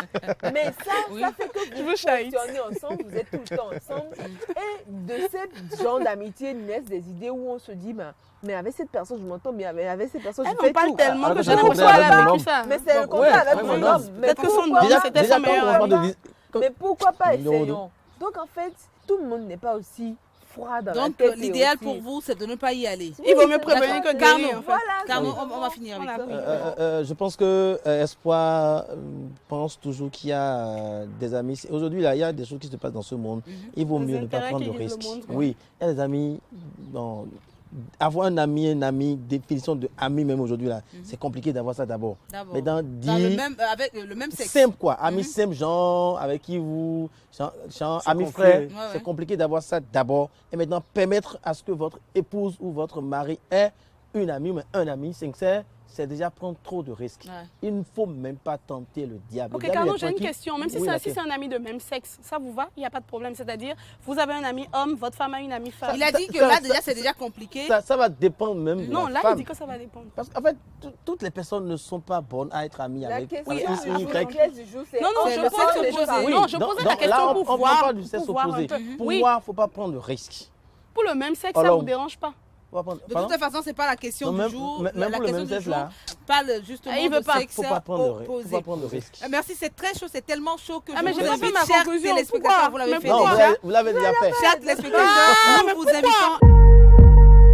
Mais ça fait que Je vous veux shahid. fonctionnez ensemble, vous êtes tout le temps ensemble. Et de ces genres d'amitié naissent des idées où on se dit, mais avec cette personne, je m'entends bien, mais avec cette personne, Elle je m'en fais parle tout. tellement Alors que que j'ai c'est le l'impression qu'elle contraire a avec vécu mon ça. Mais c'est le Ouais, contraire avec ouais, mon mon homme. homme. Mais Peut-être que son pourquoi homme, pas c'était déjà son quand meilleur on parle ami. Mais pourquoi pas Numéro deux. essayons? Donc en fait, tout le monde n'est pas aussi froid dans la Donc, tête. et l'idéal aussi- pour vous, c'est de ne pas y aller. Il vaut mieux c'est prévenir ça. que Carnot. guérir, en fait. Voilà. Car c'est nous, ça. on va finir avec Voilà. ça. Je pense que Espoir pense toujours qu'il y a des amis. Aujourd'hui, là, il y a des choses qui se passent dans ce monde. Il vaut Des mieux ne pas intérêts prendre de qui guident le risques. monde, quoi. Oui, il y a des amis. Bon, avoir un ami, définition de ami même aujourd'hui, là, c'est compliqué d'avoir ça d'abord. D'abord. Mais dans Dans le dit même, avec le même sexe. simple quoi, amis simple, genre avec qui vous, genre Se amis confier. frères, Ouais, c'est ouais. compliqué d'avoir ça d'abord. Et maintenant, permettre à ce que votre épouse ou votre mari ait une amie, mais un ami sincère, c'est déjà prendre trop de risques. Ouais. Il ne faut même pas tenter le diable. Ok, Le diable, il Carnot, est j'ai une tranquille. question. Même si Oui, c'est laquelle? un ami de même sexe, ça vous va? Il n'y a pas de problème. C'est-à-dire, vous avez un ami homme, votre femme a une amie femme. Il a dit que ça- là, ça- déjà, c'est déjà compliqué. Ça va dépendre même de Non, la là, il femme. dit que ça va dépendre. Parce qu'en fait, toutes les personnes ne sont pas bonnes à être amies La avec question X, du Y. jour, la pièce du jour, c'est Non, non, on c'est je le se pose parle sexe des opposé. choses. Oui. Non, je posais la question là, pour on voir, parle du sexe pour voir un opposé. peu. Pour Oui. moi, il ne faut pas prendre de risques. Pour le même sexe, ça Alors, ne vous dérange pas? Faut pas prendre- De pardon? toute façon, c'est pas la question Non, du même- jour. même La pour le question même du sexe, jour là. parle justement Ah, il veut de pas. sexe Faut pas prendre de risques. opposé. Faut pas prendre de risques. Merci, c'est très chaud, c'est tellement chaud que Ah, mais je j'ai vous pas fait invite, ma chers conclusion. téléspectateurs, Pourquoi? vous l'avez Mais fait Non, déjà. vous l'avez déjà fait. Chers téléspectateurs, Ah, nous mais vous pourquoi? invitons.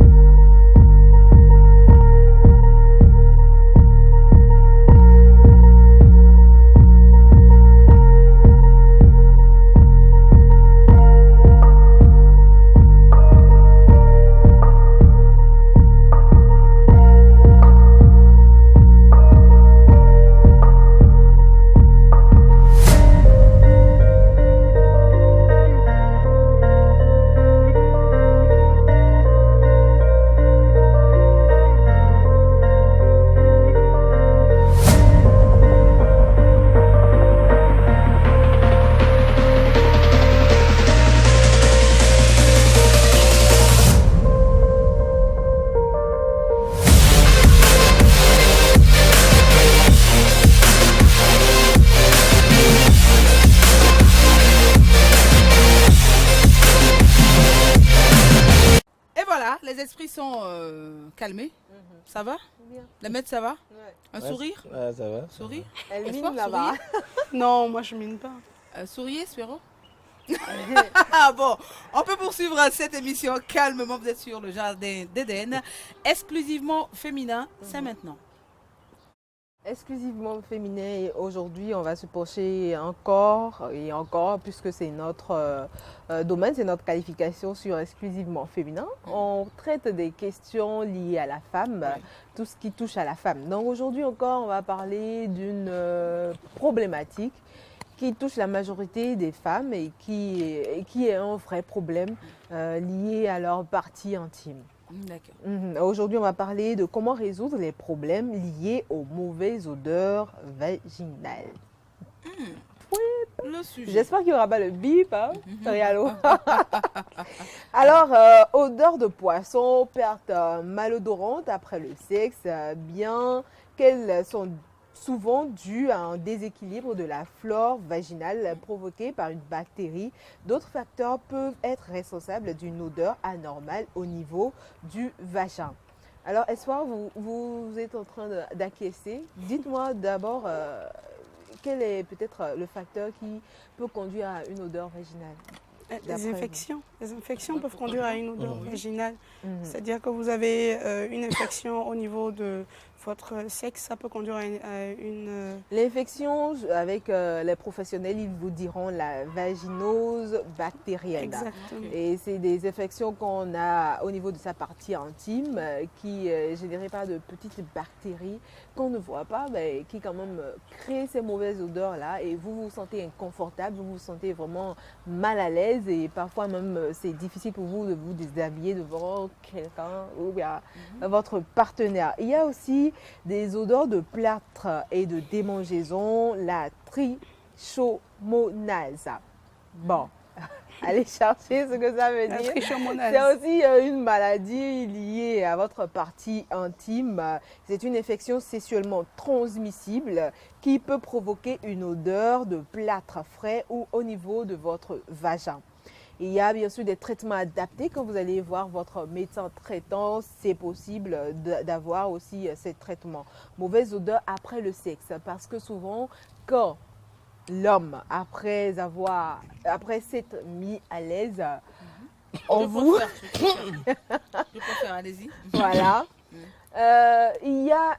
Et voilà, les esprits sont calmés. Ça va? Bien. La maître, ça va? Ouais. Un Ouais, sourire? Ouais, ça va. Sourire? Elle Espoir, mine là-bas. Non, moi, je mine pas. Souriez, Spéro. Ah bon, on peut poursuivre cette émission calmement. Vous êtes sur le jardin d'Éden, exclusivement féminin. C'est maintenant. Exclusivement féminin, et aujourd'hui on va se pencher encore et encore, puisque c'est notre domaine, c'est notre qualification sur exclusivement féminin. On traite des questions liées à la femme, Ouais. tout ce qui touche à la femme. Donc aujourd'hui encore on va parler d'une problématique qui touche la majorité des femmes et qui est un vrai problème lié à leur partie intime. D'accord. Aujourd'hui, on va parler de comment résoudre les problèmes liés aux mauvaises odeurs vaginales. Le sujet. J'espère qu'il n'y aura pas le bip, hein, Rialo. Alors, odeur de poisson, perte malodorante après le sexe, bien qu'elles sont souvent dues à un déséquilibre de la flore vaginale provoqué par une bactérie. D'autres facteurs peuvent être responsables d'une odeur anormale au niveau du vagin. Alors, Espoir, vous êtes en train d'acquiescer. Dites-moi d'abord, quel est peut-être le facteur qui peut conduire à une odeur vaginale? Les infections. Les infections peuvent conduire à une odeur vaginale. Mhm. C'est-à-dire que vous avez une infection au niveau de votre sexe, ça peut conduire à une L'infection, avec les professionnels, ils vous diront la vaginose bactérienne. exactement. Et c'est des infections qu'on a au niveau de sa partie intime qui est générée par de petites bactéries qu'on ne voit pas, mais qui quand même créent ces mauvaises odeurs-là. Et vous vous sentez inconfortable, vous vous sentez vraiment mal à l'aise et parfois même c'est difficile pour vous de vous déshabiller devant quelqu'un ou bien votre partenaire. Il y a aussi des odeurs de plâtre et de démangeaison, la trichomonase. Bon, allez chercher ce que ça veut La dire. trichomonase. C'est aussi une maladie liée à votre partie intime. C'est une infection sexuellement transmissible qui peut provoquer une odeur de plâtre frais ou au niveau de votre vagin. Il y a bien sûr des traitements adaptés. Quand vous allez voir votre médecin traitant, c'est possible d'avoir aussi ces traitements. Mauvaise odeur après le sexe, parce que souvent, quand l'homme, après s'être mis à l'aise, en vous, Je préfère, allez-y. voilà, il y a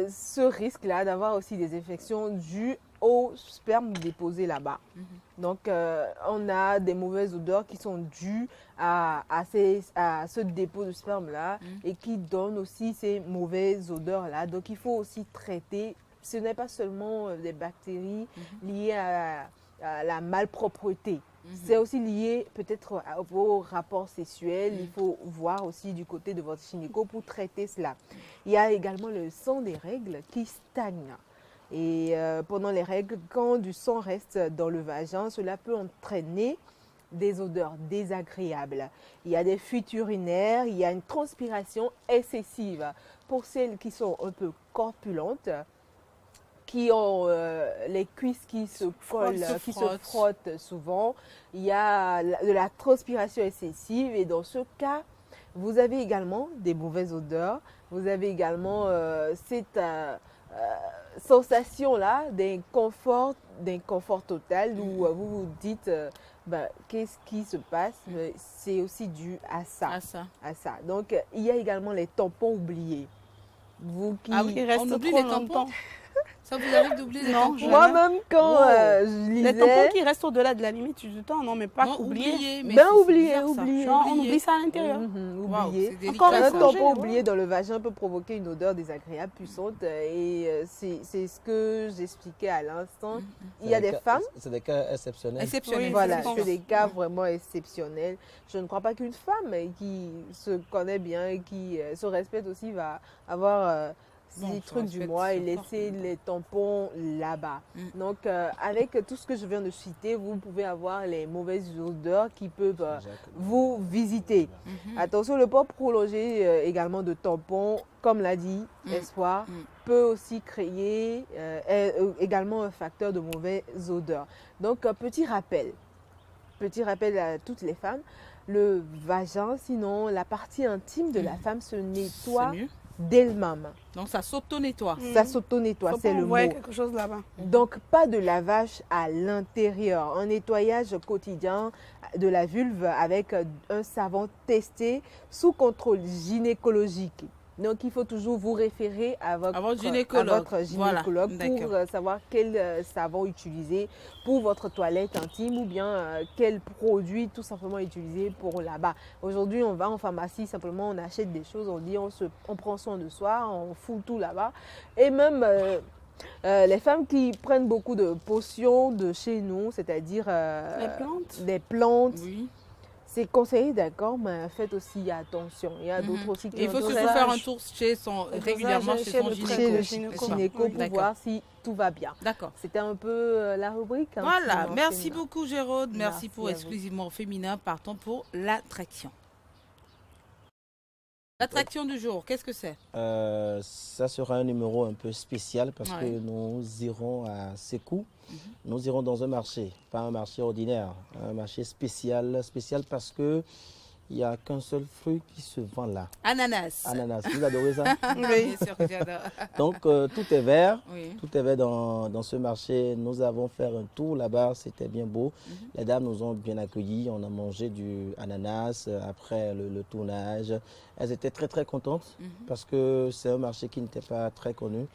ce risque-là d'avoir aussi des infections dues au sperme déposé là-bas. Donc, on a des mauvaises odeurs qui sont dues à ce dépôt de sperme-là et qui donnent aussi ces mauvaises odeurs-là. Donc, il faut aussi traiter. Ce n'est pas seulement des bactéries liées à la malpropreté. C'est aussi lié peut-être à vos rapports sexuels. Il faut voir aussi du côté de votre gynéco pour traiter cela. Il y a également le sang des règles qui stagne. Et pendant les règles, quand du sang reste dans le vagin, cela peut entraîner des odeurs désagréables. Il y a des fuites urinaires, il y a une transpiration excessive. Pour celles qui sont un peu corpulentes, qui ont les cuisses qui se collent, qui se frottent souvent, il y a de la transpiration excessive et dans ce cas, vous avez également des mauvaises odeurs, vous avez également cette sensation-là d'inconfort total où vous vous dites qu'est-ce qui se passe, c'est aussi dû à ça. À ça. Donc, il y a également les tampons oubliés. Vous qui Il reste On oublie trop les tampons? longtemps. Ça vous arrive d'oublier les Non, tampons? jamais. Moi-même, quand je lisais... Les tampons qui restent au-delà de la limite du temps, non, mais pas Non, oubliés. mais Ben c'est oublié, bizarre, ça. oublié. Genre, on oublie ça à l'intérieur. Waouh, Oublié. c'est Encore délicat, Un un ça. tampon. tampon oublié dans le vagin peut provoquer une odeur désagréable puissante et c'est ce que j'expliquais à l'instant. Il y a des femmes, C'est des cas exceptionnels. Exceptionnel. Oui, voilà, c'est c'est des cas vraiment exceptionnels. Je ne crois pas qu'une femme qui se connaît bien et qui se respecte aussi va avoir Bon, ces se trucs du respecte mois et son laisser corps. les tampons là-bas. Donc, avec tout ce que je viens de citer, vous pouvez avoir les mauvaises odeurs qui peuvent vous visiter. Attention, le port prolongé également de tampons, comme l'a dit Espoir, peut aussi créer également un facteur de mauvaise odeur. Donc, petit rappel à toutes les femmes, le vagin, sinon la partie intime de la femme se nettoie C'est mieux. d'elle-même. Donc ça s'auto-nettoie. Ça s'auto-nettoie, Faut c'est pas le mot. envoyer quelque chose là-bas. Donc, pas de lavage à l'intérieur. Un nettoyage quotidien de la vulve avec un savon testé sous contrôle gynécologique. Donc, il faut toujours vous référer à votre gynécologue. gynécologue Voilà, pour d'accord. savoir quel savon utiliser pour votre toilette intime ou bien quel produit tout simplement utiliser pour là-bas. Aujourd'hui, on va en pharmacie, simplement on achète des choses, on dit on prend soin de soi, on fout tout là-bas. Et même les femmes qui prennent beaucoup de potions de chez nous, c'est-à-dire des plantes, Oui. c'est conseillé, d'accord, mais faites aussi attention. Il y a d'autres aussi qui Et il faut ont surtout dosage. faire un tour régulièrement chez son Chez le gynéco. gynéco pour D'accord. voir si tout va bien. D'accord. C'était un peu la rubrique. hein, Voilà, féminin. merci beaucoup Géraude. Merci Merci pour à vous. exclusivement au féminin. Partons pour l'attraction. L'attraction du jour, qu'est-ce que c'est? Ça sera un numéro un peu spécial parce Ouais. que nous irons à Sékou. Nous irons dans un marché, pas un marché ordinaire, un marché spécial parce que il n'y a qu'un seul fruit qui se vend là. Ananas. Ananas. Vous adorez ça? Bien sûr que j'adore. Donc, tout est vert. Oui. Tout est vert dans ce marché. Nous avons fait un tour là-bas. C'était bien beau. Les dames nous ont bien accueillis. On a mangé du ananas après le tournage. Elles étaient très, très contentes parce que c'est un marché qui n'était pas très connu.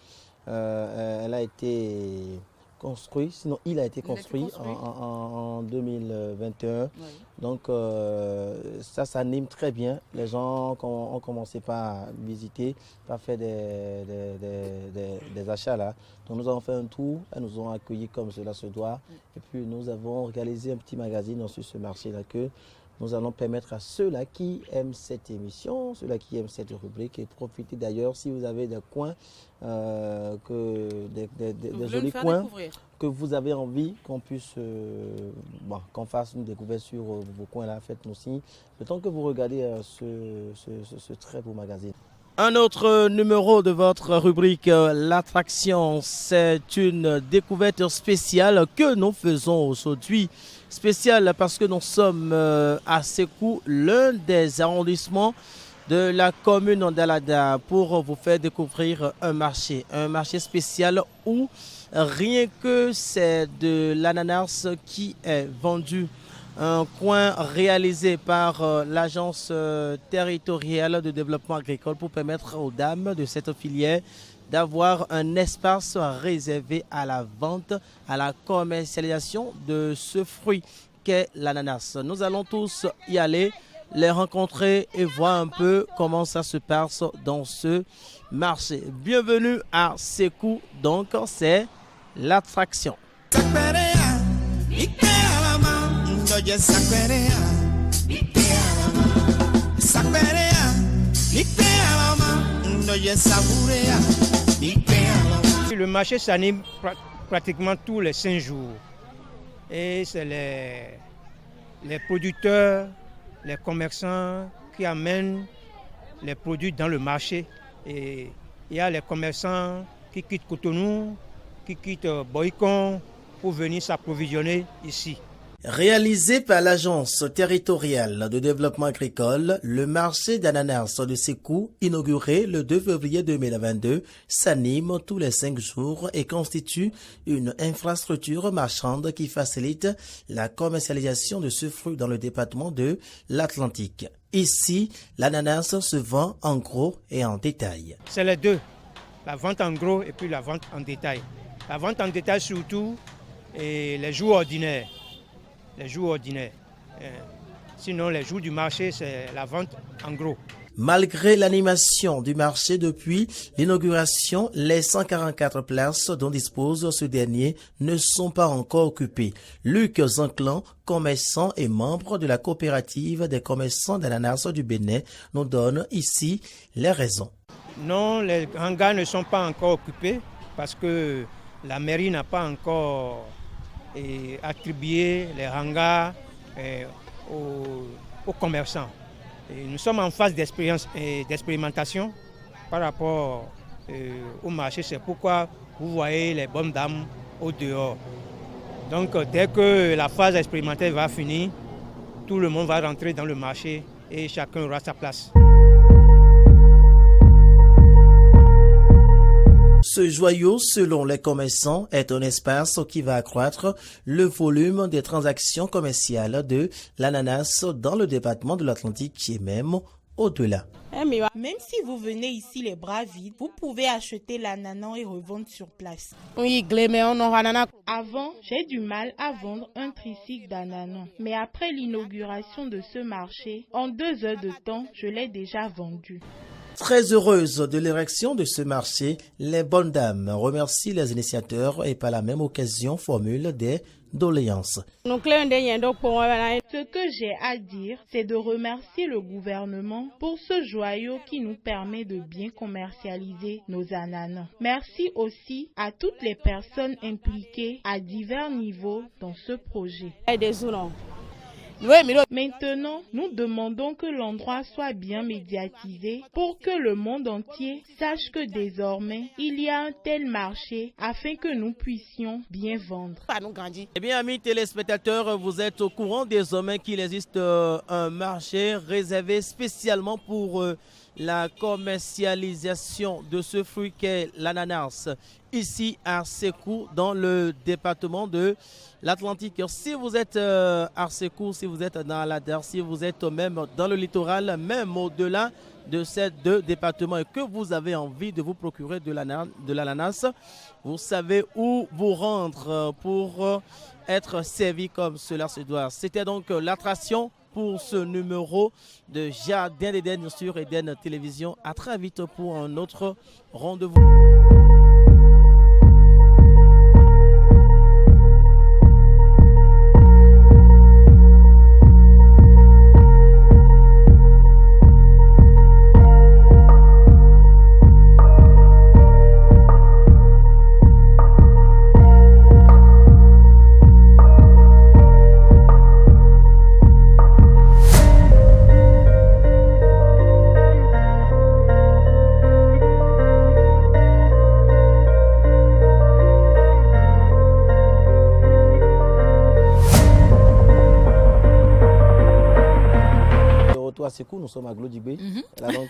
Elle a été construit, sinon il a été construit en 2021. Oui. Donc ça s'anime très bien. Les gens ont commencé par visiter, par faire des achats là. Donc nous avons fait un tour, elles nous ont accueillis comme cela se doit. Et puis nous avons réalisé un petit magazine sur ce marché là que nous allons permettre à ceux-là qui aiment cette émission, ceux-là qui aiment cette rubrique, et profitez d'ailleurs si vous avez des coins, des jolis coins que vous avez envie qu'on puisse, qu'on fasse une découverte sur vos coins-là, faites-nous signe. Le temps que vous regardez ce très beau magazine. Un autre numéro de votre rubrique L'Attraction, c'est une découverte spéciale que nous faisons aujourd'hui. Spéciale parce que nous sommes à Sékou, l'un des arrondissements de la commune d'Alada, pour vous faire découvrir un marché spécial où rien que c'est de l'ananas qui est vendu. Un coin réalisé par l'agence territoriale de développement agricole pour permettre aux dames de cette filière d'avoir un espace réservé à la vente, à la commercialisation de ce fruit qu'est l'ananas. Nous allons tous y aller, les rencontrer et voir un peu comment ça se passe dans ce marché. Bienvenue à Sékou, donc c'est l'attraction. Le marché s'anime pratiquement tous les 5 jours. Et c'est les producteurs, les commerçants qui amènent les produits dans le marché. Et il y a les commerçants qui quittent Cotonou, qui quittent Boycon pour venir s'approvisionner ici. Réalisé par l'Agence territoriale de développement agricole, le marché d'ananas de Sékou, inauguré le 2 février 2022, s'anime tous les 5 jours et constitue une infrastructure marchande qui facilite la commercialisation de ce fruit dans le département de l'Atlantique. Ici, l'ananas se vend en gros et en détail. C'est les deux, la vente en gros et puis la vente en détail. La vente en détail surtout et les jours ordinaires. Les jours ordinaires. Sinon, les jours du marché, c'est la vente en gros. Malgré l'animation du marché depuis l'inauguration, les 144 places dont dispose ce dernier ne sont pas encore occupées. Luc Zanclan, commerçant et membre de la coopérative des commerçants d'ananas du Bénin, nous donne ici les raisons. Non, les hangars ne sont pas encore occupés parce que la mairie n'a pas encore attribué les hangars aux commerçants. Et nous sommes en phase d'expérimentation par rapport au marché. C'est pourquoi vous voyez les bonnes dames au dehors. Donc dès que la phase expérimentale va finir, tout le monde va rentrer dans le marché et chacun aura sa place. Ce joyau, selon les commerçants, est un espace qui va accroître le volume des transactions commerciales de l'ananas dans le département de l'Atlantique et même au-delà. Même si vous venez ici les bras vides, vous pouvez acheter l'ananas et revendre sur place. Avant, j'ai du mal à vendre un tricycle d'ananas. Mais après l'inauguration de ce marché, en 2 heures de temps, je l'ai déjà vendu. Très heureuse de l'érection de ce marché, les bonnes dames remercient les initiateurs et par la même occasion formulent des doléances. Ce que j'ai à dire, c'est de remercier le gouvernement pour ce joyau qui nous permet de bien commercialiser nos ananas. Merci aussi à toutes les personnes impliquées à divers niveaux dans ce projet. Maintenant, nous demandons que l'endroit soit bien médiatisé pour que le monde entier sache que désormais, il y a un tel marché afin que nous puissions bien vendre. Eh bien, amis téléspectateurs, vous êtes au courant désormais qu'il existe un marché réservé spécialement pour la commercialisation de ce fruit qu'est l'ananas, ici à Sékou, dans le département de l'Atlantique. Si vous êtes à Sékou, si vous êtes dans l'Ader, si vous êtes même dans le littoral, même au-delà de ces deux départements et que vous avez envie de vous procurer de l'ananas, vous savez où vous rendre pour être servi comme cela se doit. C'était donc l'attraction pour ce numéro de Jardin d'Éden sur Eden Télévision. À très vite pour un autre rendez-vous. À Sékou, nous sommes à Glodibé. Là, donc,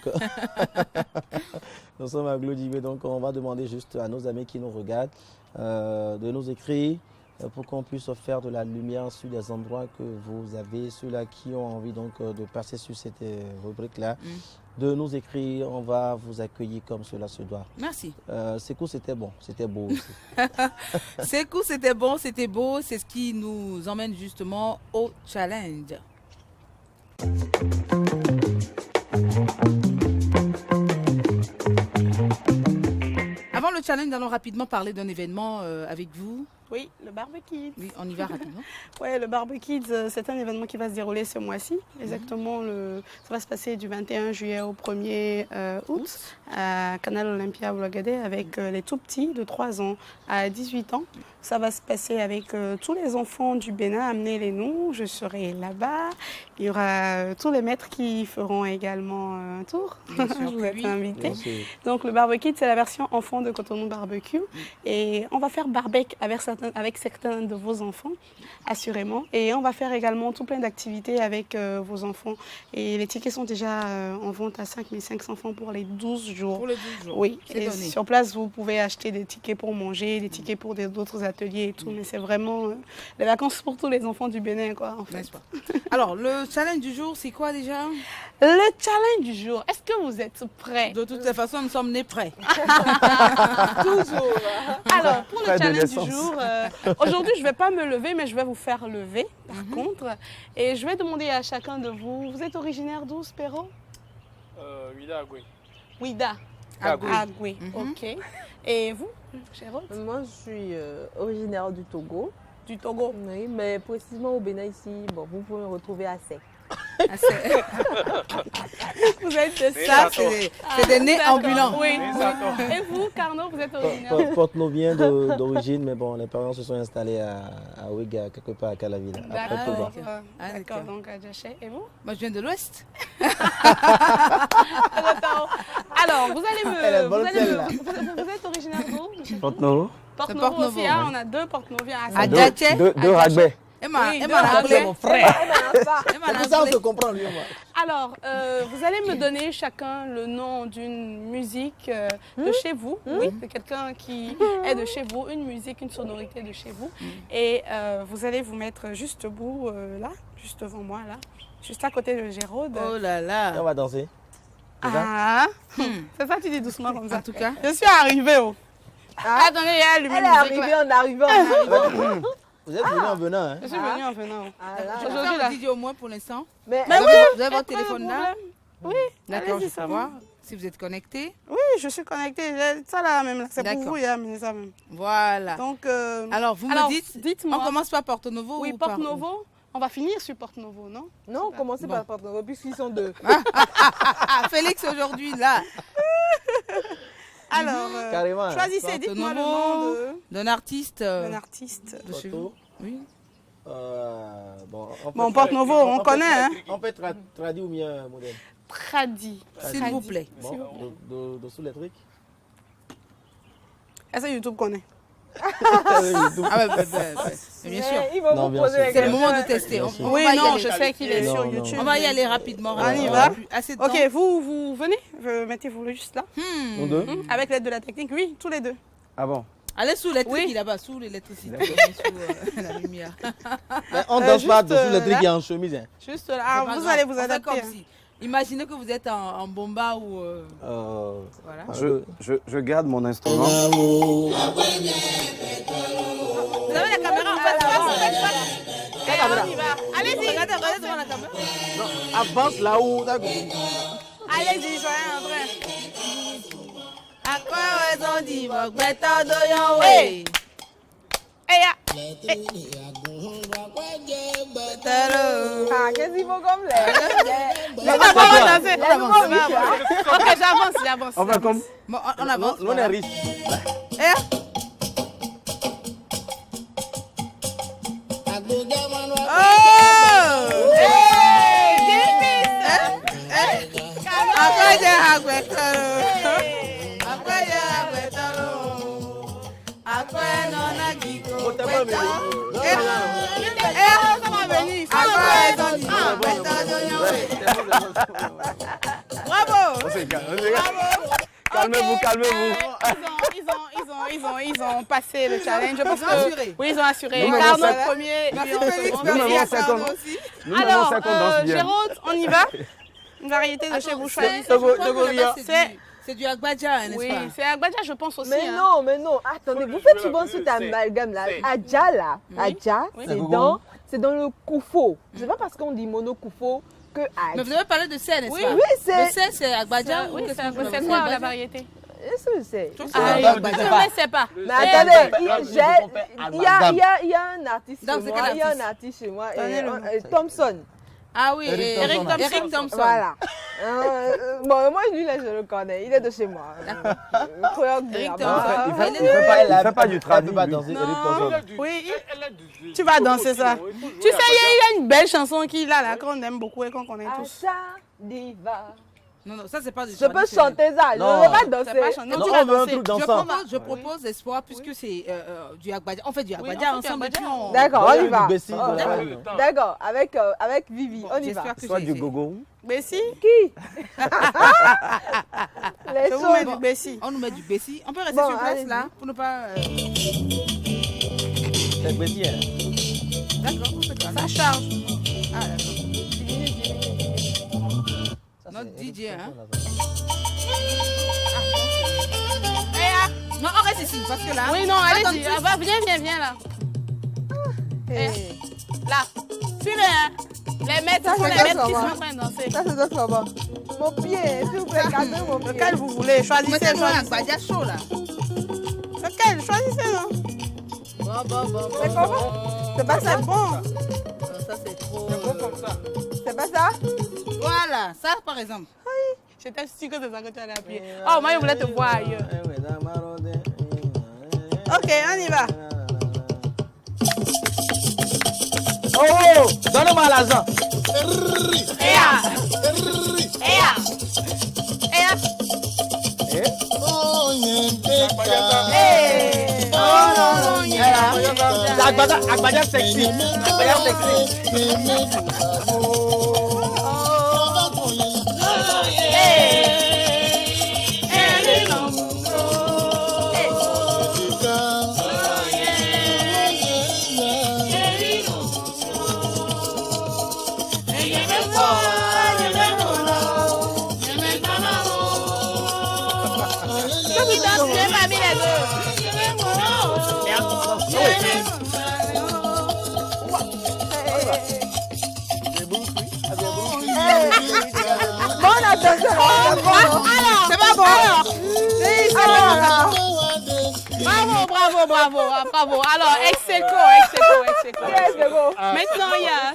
nous sommes à Glodibé, donc on va demander juste à nos amis qui nous regardent de nous écrire pour qu'on puisse faire de la lumière sur les endroits que vous avez, ceux-là qui ont envie donc de passer sur cette rubrique-là, de nous écrire. On va vous accueillir comme cela se doit. Merci. Sékou, c'était bon, c'était beau aussi. Sékou, c'était bon, c'était beau. C'est ce qui nous emmène justement au challenge. Avant le challenge, nous allons rapidement parler d'un événement avec vous. Oui, le barbecue. Oui, on y va rapidement. Oui, le barbecue, c'est un événement qui va se dérouler ce mois-ci. Exactement, ça va se passer du 21 juillet au 1er août à Canal Olympia Ouagadé avec les tout petits de 3 ans à 18 ans. Ça va se passer avec tous les enfants du Bénin, amenez-les-nous, je serai là-bas. Il y aura tous les maîtres qui feront également un tour. Bien sûr, vous êtes invités. Merci. Donc le barbecue, c'est la version enfant de Cotonou Barbecue. Et on va faire barbecue avec certains de vos enfants, assurément. Et on va faire également tout plein d'activités avec vos enfants. Et les tickets sont déjà en vente à 5 500 francs pour les 12 jours. Pour les 12 jours. Oui, C'est et donné. sur place, vous pouvez acheter des tickets pour manger, des tickets pour d'autres ateliers et tout. Mais c'est vraiment les vacances pour tous les enfants du Bénin, quoi, en fait. N'est-ce pas? Alors, le challenge du jour, c'est quoi déjà? Le challenge du jour, est-ce que vous êtes prêts? De toutes les façons, nous sommes nés prêts. Toujours. Alors, pour le Prêt de challenge du naissance. jour, aujourd'hui, je ne vais pas me lever, mais je vais vous faire lever, par contre. Et je vais demander à chacun de vous, vous êtes originaire d'où, Spéro? Ouida Agoué. Ouida. Agoué. Agoué, ok. Et vous, Chérotte? Moi, je suis originaire du Togo. Du Togo. Oui, mais précisément au Bénin ici, bon, vous pouvez me retrouver à Sec. Vous êtes de Ça, c'est des nez d'accord, ambulants. Oui. D'accord. Et vous, Carnot, vous êtes originaire? Porte-nous bien d'origine, mais bon, les parents se sont installés à Ouiga, quelque part à Calaville, après D'accord. Toba. Ah, D'accord, d'accord. donc à Djaché. Et vous? Moi, je viens de l'Ouest. Alors, vous allez me... Elle est bonne, celle-là. Vous êtes originaire d'où? Porte-Novo. Porte-Novo Porte-Novo, aussi, hein, oui. on a 2 Porte-Noviens à À Sec. Djaché. Deux ragbais. Emma, Oui, Emma deux l'a appelé ragbais. mon frère. Emma C'est l'a pour ça qu'on appelé. se comprend, lui et moi. Alors, vous allez me donner chacun le nom d'une musique de chez vous. Oui, de quelqu'un qui est de chez vous, une musique, une sonorité de chez vous. Et vous allez vous mettre juste debout, là, juste devant moi, là, juste à côté de Géraude. Oh là Et là. on va danser. C'est ça? Ah, c'est ça, tu dis doucement comme ça. En tout cas. Je suis arrivée. Oh. Attendez, il y a allumé Elle est musique, arrivée là. en arrivant. Vous êtes venu en venant, hein? Je suis venue en venant. Ah là. Je vais Aujourd'hui, faire là. le DJ au moins pour l'instant. Mais Mais Vous oui, avez- vous avez votre pas de téléphone là? problème. Oui, D'accord, allez-y, je veux ça savoir va. si vous êtes connecté. Oui, je suis connectée. Ça là même, là. C'est pour D'accord. vous, il y a amené ça même. Voilà. Donc, Alors, vous me dites, dites-moi. on commence par Porto Novo Oui, ou par Porte Novo. On va finir sur Porte Novo, non? non, commencez Bon. par Porte-Novo, puisqu'ils sont deux. Ah, Félix aujourd'hui là, Alors, Carrément. choisissez, Porte dites-moi le Novo. nom d'un artiste d'un artiste. de chez Porto. vous. Oui. Bon, Porte-Nouveau, on connaît, hein. On peut traduire ou bien modèle? Tradi. S'il vous plaît. Bon, dessous les trucs. Est-ce que YouTube connaît? Ah ouais, bien sûr. Il va Non, vous bien poser sûr. la C'est le question. moment de tester. On Oui, va y non, aller. je sais qu'il est Non, sur non. YouTube. On va y aller rapidement. On y On va. a plus assez de temps. Ok, vous venez, mettez-vous juste là. Nous deux. Avec l'aide de la technique, oui, tous les deux. Ah bon? Allez sous l'électricité Oui. là-bas, sous l'électricité, sous la lumière. Mais on danse pas juste, dessous les là. trucs et en chemise. Hein. Juste là, C'est pas vous grave. allez vous On fait adapter. comme si. Imaginez que vous êtes en bomba ou. Voilà. Je garde mon instrument. Vous avez la caméra en face, On y va. Allez-y. Regardez devant la caméra. Avance là-haut. Allez-y, soyez en train. À quoi raison dit vos bêtes d'oyon, ouais. Ah, qu'est-ce qu'il faut comme les... on va danser. Les Ok, j'avance. On va comme... Bon, on avance. On est riche. Bravo. Calmez-vous, calmez-vous. Ils ont passé le challenge. Je pense Ils ont assuré. Oui, ils ont assuré. Nous menons Car cinq- notre premier. Merci, lui, on Félix. se Nous remercie. menons 5 ans. Nous menons Alors, 5 ans dans bien. Gérald, on y va. Une variété de chez vous choisissez. C'est du Agbaja, n'est-ce Oui, pas? c'est Agbaja, je pense aussi. Mais hein. non, attendez, vous faites souvent cet amalgame là. Adja là, Adja, Oui. c'est dans le koufo. C'est pas parce qu'on dit mono-koufo que Mais vous Adja. avez parlé de sel, n'est-ce Oui, pas? oui, c'est- Le sel, c'est Agbaja ou Oui, qu'est-ce que vous c'est avez quoi dit? la variété? Est-ce que c'est? Ah, je je ne sais pas. Mais attendez, il il y a un artiste Donc, chez c'est moi, quel il y a un artiste? artiste chez moi, Donnez-le nom. Thompson. Ah oui, Eric Thompson. Eric Thompson. Voilà. Bon, moi, lui, là, je le connais. Il est de chez moi. Eric Il Thompson. fait pas du Elle trad. peut pas danser. Eric Thompson. Oui, tu vas danser ça. Tu sais, il y a une belle chanson qu'il a là, qu'on aime beaucoup et qu'on connaît tous. Acha diva. Non, ça, c'est pas du Je peux chanter ça, je Non. ne veux pas C'est pas danser. chanter. Non, Tu on vas veut un danser. truc dansant. Je propose Espoir, puisque c'est du Agbaja. On fait du Agbaja on fait du ensemble. et puis Agbaja. on- D'accord, on y va. Bessie, Oh, voilà. D'accord, avec Vivi, on y va. J'espère que Soit j'ai- du gogo. Bessie, Qui Les je vous mets choses. du Bessie. On nous met du Bessie. On peut rester Bon, sur place allez-y. là pour ne pas. C'est Bessie, hein. D'accord, on fait ça. Ça charge. Ah, d'accord. Ça, Notre c'est Eric DJ, hein. Thompson, Non, on reste ici parce que là. Oui, non, allez-y. Attends, Ah, va, viens là. Hey. Là. Suivez, hein. Les maîtres, Ça, ce sont c'est les quoi, maîtres ça qui va? sont en train de danser. Ça, c'est d'autres là-bas. Mon pied, s'il vous plaît, gardez mon pied. Lequel vous voulez? Choisissez, Mettez-moi un choisissez. Agbaja chaud là. Lequel? Choisissez, non? C'est comment C'est pas ça. C'est bon. Ça, c'est trop. C'est pas ça Voilà, ça par exemple. J'étais sûre que c'est ça que tu allais appuyer. Oh, moi, je voulais te voir ailleurs. Ok, on y va. Oh, donne-moi l'argent. Agbaja sexy. Agbaja sexy. Qui danse bien parmi les deux? Bonne attention. C'est pas bon. Bravo. Alors, ex-aequo. Maintenant, il y a...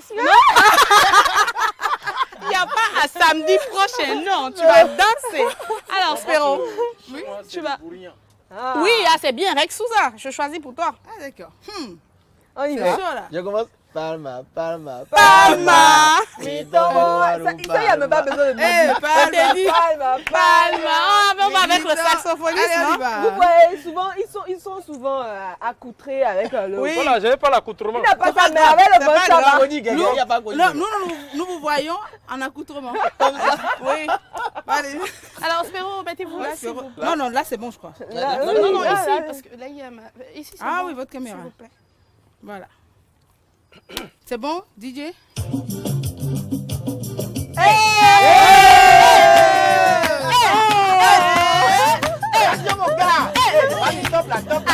Il n'y a pas à samedi prochain, non. Tu vas danser. Alors, Spéro, tu vas... Oui, ah, c'est bien, Rex Souza. Je choisis pour toi. Ah, d'accord. On y C'est va. chaud, là. Je commence. Palma, palma, Palma. Mi Ça, tomo il n'y a même pas besoin de me Eh, dire. Palma. Palma. Ah, mais on va avec le saxophoniste, Allez, on y non? va. Vous voyez, souvent, ils sont souvent accoutrés avec le... Oui. Voilà, j'avais pas l'accoutrement. Il n'a pas ça, mais avec le bon ça va. Nous vous voyons en accoutrement. Oui. Allez. Alors, Spéro, mettez-vous là, s'il vous plaît. Non, non, là c'est bon, je crois. Non, ici, parce que là, il y a ma... Ici, c'est Ah bon, oui, votre caméra. s'il vous plaît. Voilà. C'est bon, DJ? Attention mon gars. Vas-y, stop là, stop là.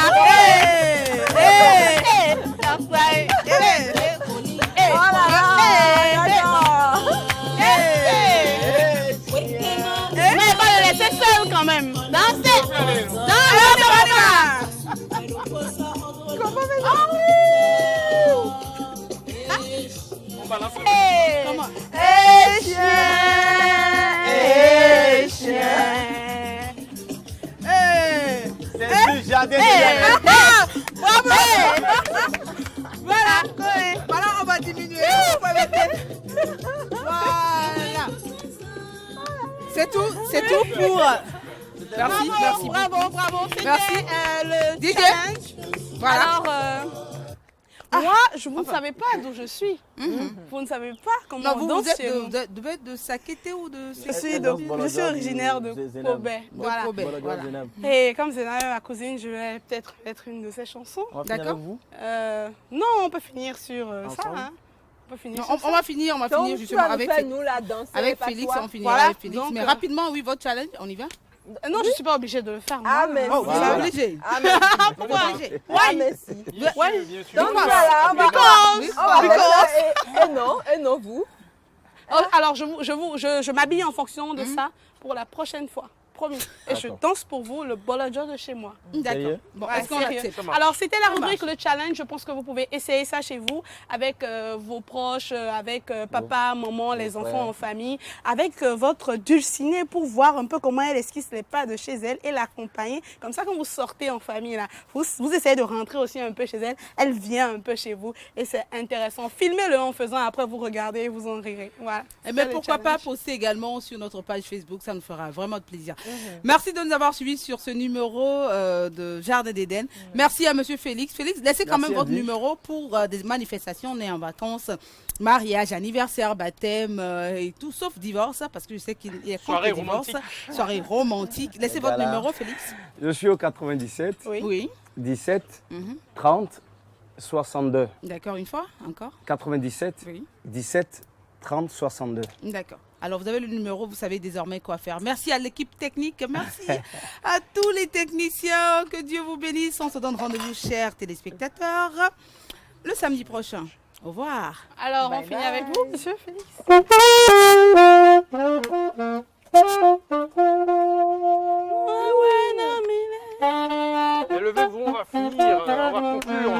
Mais pas le laisser seul quand même. Dansez. Comment? C'est du jardin Voilà. Voilà, on va diminuer. Voilà. C'est tout pour... Merci, merci. Bravo. Merci. C'était le DJ. challenge. Voilà. Alors, moi, vous ne savez pas d'où je suis. Vous ne savez pas comment Non, on vous danse êtes chez nous. de Sakété ou de... Je suis originaire de Kobe. Voilà. Voilà. Et comme Zénab est ma cousine, je vais peut-être mettre une de ses chansons. On va finir avec vous. Non, on peut finir sur ça. Hein. On peut finir Non, sur on va finir Donc, justement tu vas avec, nous faire, nous, la danser, avec pas Félix, toi. on finira Voilà, avec Félix. donc, Mais rapidement, oui, votre challenge, on y va? Non, je ne suis pas obligée de le faire. Ah, moi. mais Oh, vous si. êtes obligé. Ah, mais si. Pourquoi obligé? Ah, mais si. Bien sûr. Donc voilà, on va et non, vous. Alors, je m'habille en fonction de ça pour la prochaine fois. Promis. Et je danse pour vous le Bolajo de chez moi. D'accord. Bon, est-ce qu'on Sérieux. accepte? Alors, c'était la rubrique Le Challenge. Je pense que vous pouvez essayer ça chez vous avec vos proches, avec papa, maman, les enfants en famille, avec votre dulcinée pour voir un peu comment elle esquisse les pas de chez elle et l'accompagner. Comme ça, quand vous sortez en famille, là, vous essayez de rentrer aussi un peu chez elle. Elle vient un peu chez vous et c'est intéressant. Filmez-le en faisant, après vous regardez et vous en rirez. Voilà. Et mais pourquoi pas poster également sur notre page Facebook, ça nous fera vraiment de plaisir. Merci de nous avoir suivis sur ce numéro de Jardin d'Éden. Merci à Monsieur Félix. Félix, laissez quand même votre numéro pour des manifestations. On est en vacances, mariage, anniversaire, baptême et tout, sauf divorce, parce que je sais qu'il y a Soirée contre divorce. romantique. Soirée romantique. Laissez votre numéro, Félix. Je suis au 97 Oui. 17 30 62. D'accord, une fois, encore. 97 Oui. 17 30 62. D'accord. Alors, vous avez le numéro, vous savez désormais quoi faire. Merci à l'équipe technique, merci à tous les techniciens. Que Dieu vous bénisse. On se donne rendez-vous, chers téléspectateurs, le samedi prochain. Au revoir. Alors, on finit avec vous, Monsieur Félix. Levez-vous, on va finir, on va conclure